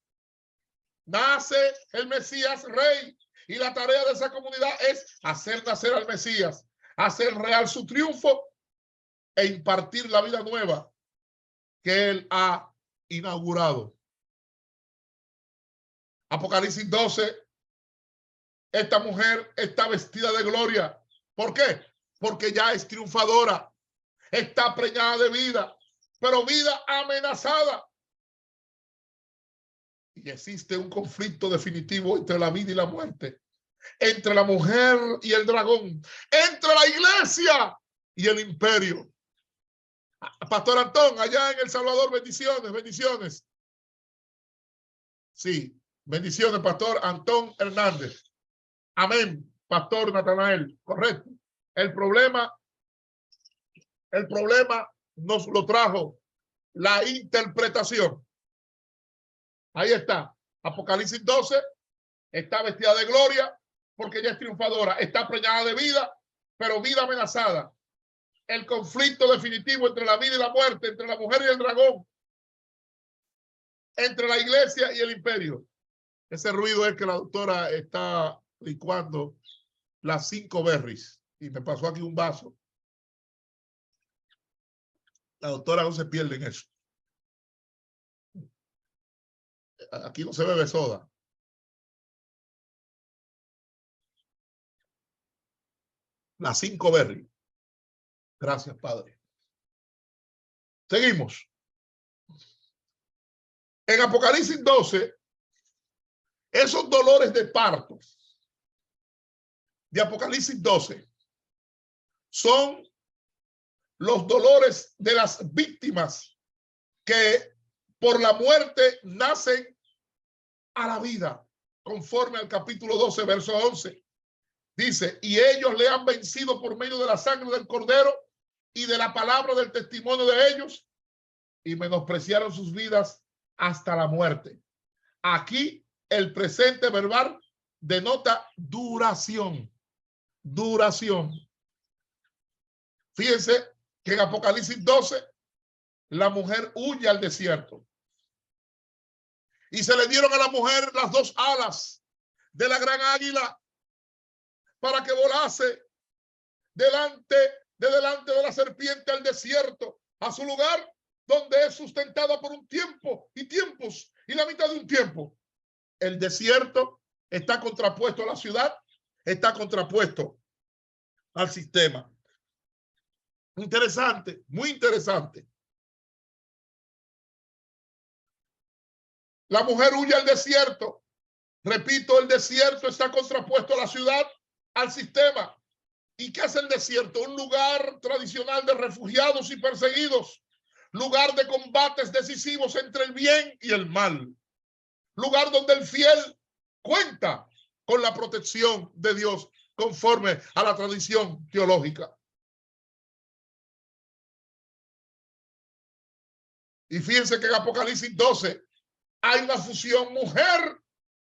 Nace el Mesías rey y la tarea de esa comunidad es hacer nacer al Mesías, hacer real su triunfo e impartir la vida nueva que él ha inaugurado. Apocalipsis 12, esta mujer está vestida de gloria. ¿Por qué? Porque ya es triunfadora, está preñada de vida, pero vida amenazada. Y existe un conflicto definitivo entre la vida y la muerte, entre la mujer y el dragón, entre la iglesia y el imperio. Pastor Antón, allá en El Salvador, bendiciones, bendiciones. Sí, bendiciones, Pastor Antón Hernández. Amén, Pastor Natanael, correcto. El problema nos lo trajo la interpretación. Ahí está, Apocalipsis 12, está vestida de gloria porque ella es triunfadora, está preñada de vida, pero vida amenazada. El conflicto definitivo entre la vida y la muerte, entre la mujer y el dragón, entre la iglesia y el imperio. Ese ruido es que la doctora está licuando las 5 berries. Y me pasó aquí un vaso. La doctora no se pierde en eso. Aquí no se bebe soda. Las 5 berries. Gracias, Padre. Seguimos. En Apocalipsis 12, esos dolores de parto de Apocalipsis 12 son los dolores de las víctimas que por la muerte nacen a la vida, conforme al capítulo 12, verso 11. Dice, y ellos le han vencido por medio de la sangre del Cordero y de la palabra del testimonio de ellos, y menospreciaron sus vidas hasta la muerte. Aquí el presente verbal denota duración. Duración. Fíjense que en Apocalipsis 12 la mujer huye al desierto. Y se le dieron a la mujer las 2 alas de la gran águila para que volase delante de la serpiente al desierto, a su lugar donde es sustentada por un tiempo y tiempos y la mitad de un tiempo. El desierto está contrapuesto a la ciudad, está contrapuesto al sistema. Interesante, muy interesante. La mujer huye al desierto. Repito, el desierto está contrapuesto a la ciudad, al sistema. ¿Y qué es el desierto? Un lugar tradicional de refugiados y perseguidos. Lugar de combates decisivos entre el bien y el mal. Lugar donde el fiel cuenta con la protección de Dios conforme a la tradición teológica. Y fíjense que en Apocalipsis 12 hay una fusión mujer,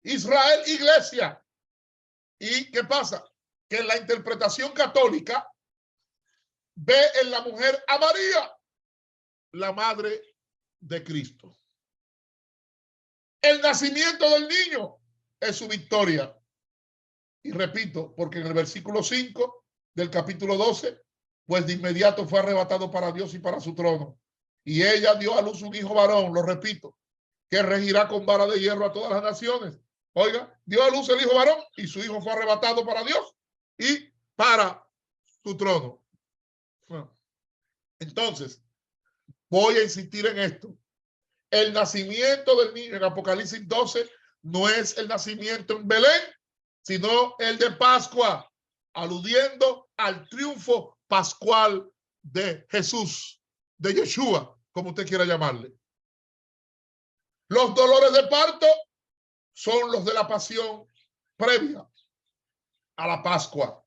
Israel, iglesia. ¿Y qué pasa? Que en la interpretación católica ve en la mujer a María, la madre de Cristo. El nacimiento del niño es su victoria. Y repito, porque en el versículo 5 del capítulo 12, pues de inmediato fue arrebatado para Dios y para su trono. Y ella dio a luz un hijo varón, lo repito, que regirá con vara de hierro a todas las naciones. Oiga, dio a luz el hijo varón y su hijo fue arrebatado para Dios y para su trono. Bueno, entonces, voy a insistir en esto. El nacimiento del niño en Apocalipsis 12 no es el nacimiento en Belén, sino el de Pascua, aludiendo al triunfo pascual de Jesús, de Yeshua, como usted quiera llamarle. Los dolores de parto son los de la pasión previa a la Pascua.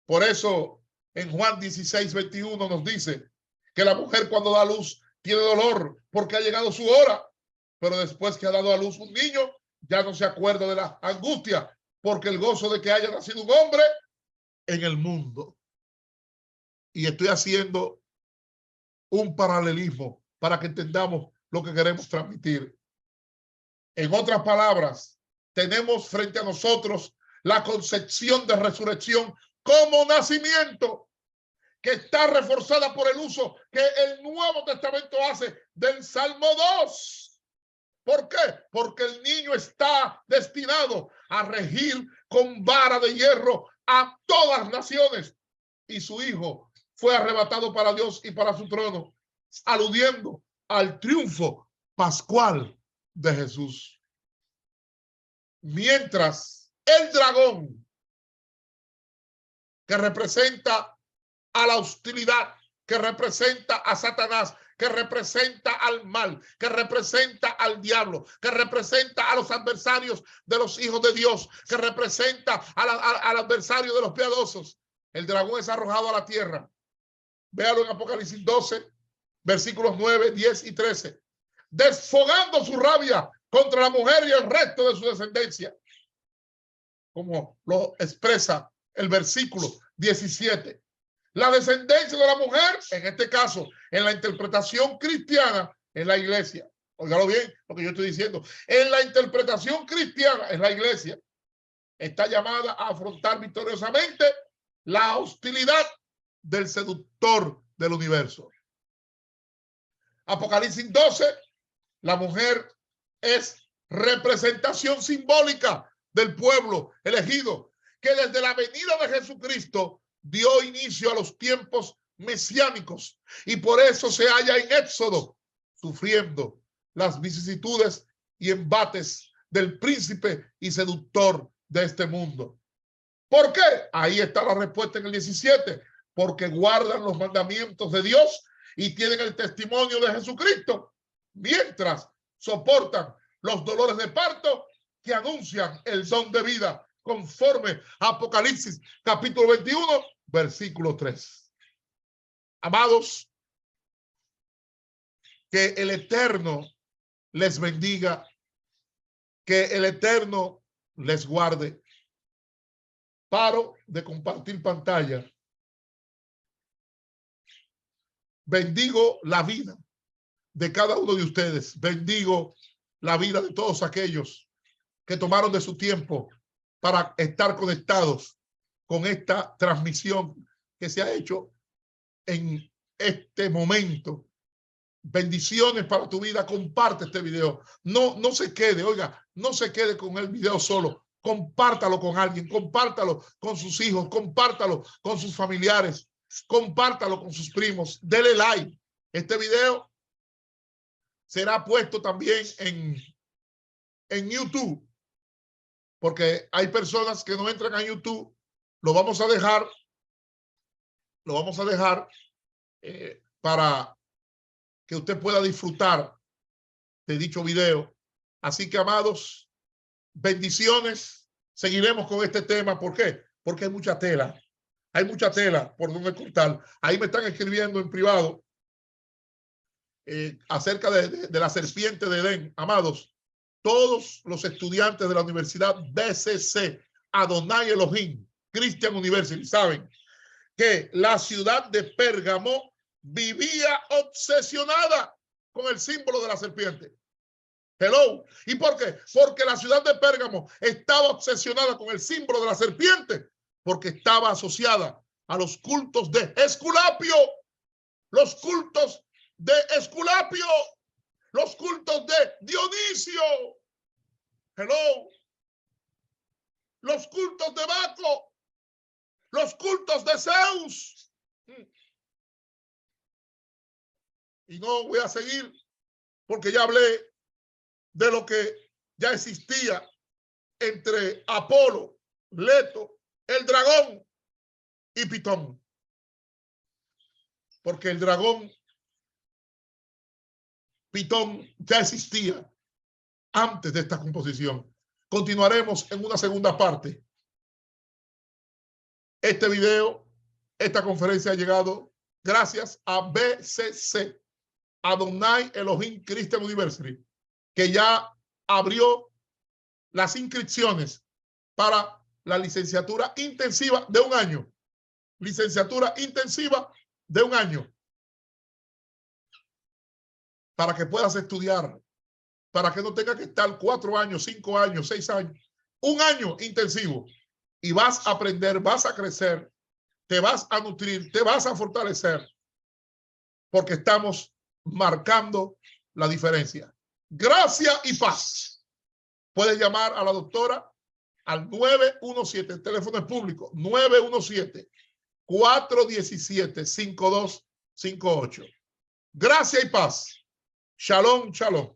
Por eso en Juan 16:21 nos dice que la mujer cuando da luz tiene dolor porque ha llegado su hora, pero después que ha dado a luz un niño ya no se acuerda de la angustia porque el gozo de que haya nacido un hombre en el mundo. Y estoy haciendo un paralelismo para que entendamos lo que queremos transmitir. En otras palabras, tenemos frente a nosotros la concepción de resurrección como nacimiento, que está reforzada por el uso que el Nuevo Testamento hace del Salmo 2. ¿Por qué? Porque el niño está destinado a regir con vara de hierro a todas las naciones y su hijo fue arrebatado para Dios y para su trono, aludiendo al triunfo pascual de Jesús. Mientras el dragón, que representa a la hostilidad, que representa a Satanás, que representa al mal, que representa al diablo, que representa a los adversarios de los hijos de Dios, que representa al adversario de los piadosos, el dragón es arrojado a la tierra. Véalo en Apocalipsis 12, versículos 9, 10 y 13. Desfogando su rabia contra la mujer y el resto de su descendencia, como lo expresa el versículo 17. La descendencia de la mujer, en este caso, en la interpretación cristiana, es la iglesia. Óigalo bien lo que yo estoy diciendo. En la interpretación cristiana es la iglesia. está llamada a afrontar victoriosamente la hostilidad del seductor del universo. Apocalipsis 12, la mujer es representación simbólica del pueblo elegido que desde la venida de Jesucristo dio inicio a los tiempos mesiánicos y por eso se halla en Éxodo sufriendo las vicisitudes y embates del príncipe y seductor de este mundo. ¿Por qué? Ahí está la respuesta en el 17. Porque guardan los mandamientos de Dios y tienen el testimonio de Jesucristo, mientras soportan los dolores de parto que anuncian el don de vida, conforme a Apocalipsis capítulo 21, versículo 3. Amados, que el Eterno les bendiga, que el Eterno les guarde. Paro de compartir pantalla. Bendigo la vida de cada uno de ustedes. Bendigo la vida de todos aquellos que tomaron de su tiempo para estar conectados con esta transmisión que se ha hecho en este momento. Bendiciones para tu vida. Comparte este video. No se quede, oiga, no se quede con el video solo. Compártalo con alguien, compártalo con sus hijos, compártalo con sus familiares, compártalo con sus primos, dele like. Este video será puesto también en YouTube, porque hay personas que no entran a YouTube. Lo vamos a dejar para que usted pueda disfrutar de dicho video. Así que, amados, bendiciones. Seguiremos con este tema. ¿Por qué? Porque hay mucha tela. Hay mucha tela por donde cortar. Ahí me están escribiendo en privado acerca de la serpiente de Edén. Amados, todos los estudiantes de la Universidad BCC, Adonai Elohim, Christian University, saben que la ciudad de Pérgamo vivía obsesionada con el símbolo de la serpiente. Hello. ¿Y por qué? Porque la ciudad de Pérgamo estaba obsesionada con el símbolo de la serpiente, porque estaba asociada a los cultos de Esculapio. Los cultos de Esculapio. Los cultos de Dionisio. Hello. Los cultos de Baco. Los cultos de Zeus. Y no voy a seguir porque ya hablé de lo que ya existía entre Apolo, Leto, el dragón y Pitón. Porque el dragón Pitón ya existía antes de esta composición. Continuaremos en una segunda parte. Este video, esta conferencia ha llegado gracias a BCC, Adonai Elohim Christian University, que ya abrió las inscripciones para la licenciatura intensiva de 1 año. Licenciatura intensiva de 1 año. Para que puedas estudiar, para que no tengas que estar 4 años, 5 años, 6 años. 1 año intensivo. Y vas a aprender, vas a crecer, te vas a nutrir, te vas a fortalecer. Porque estamos marcando la diferencia. Gracia y paz. Puedes llamar a la doctora al 917, el teléfono es público, 917-417-5258. Gracia y paz. Shalom, shalom.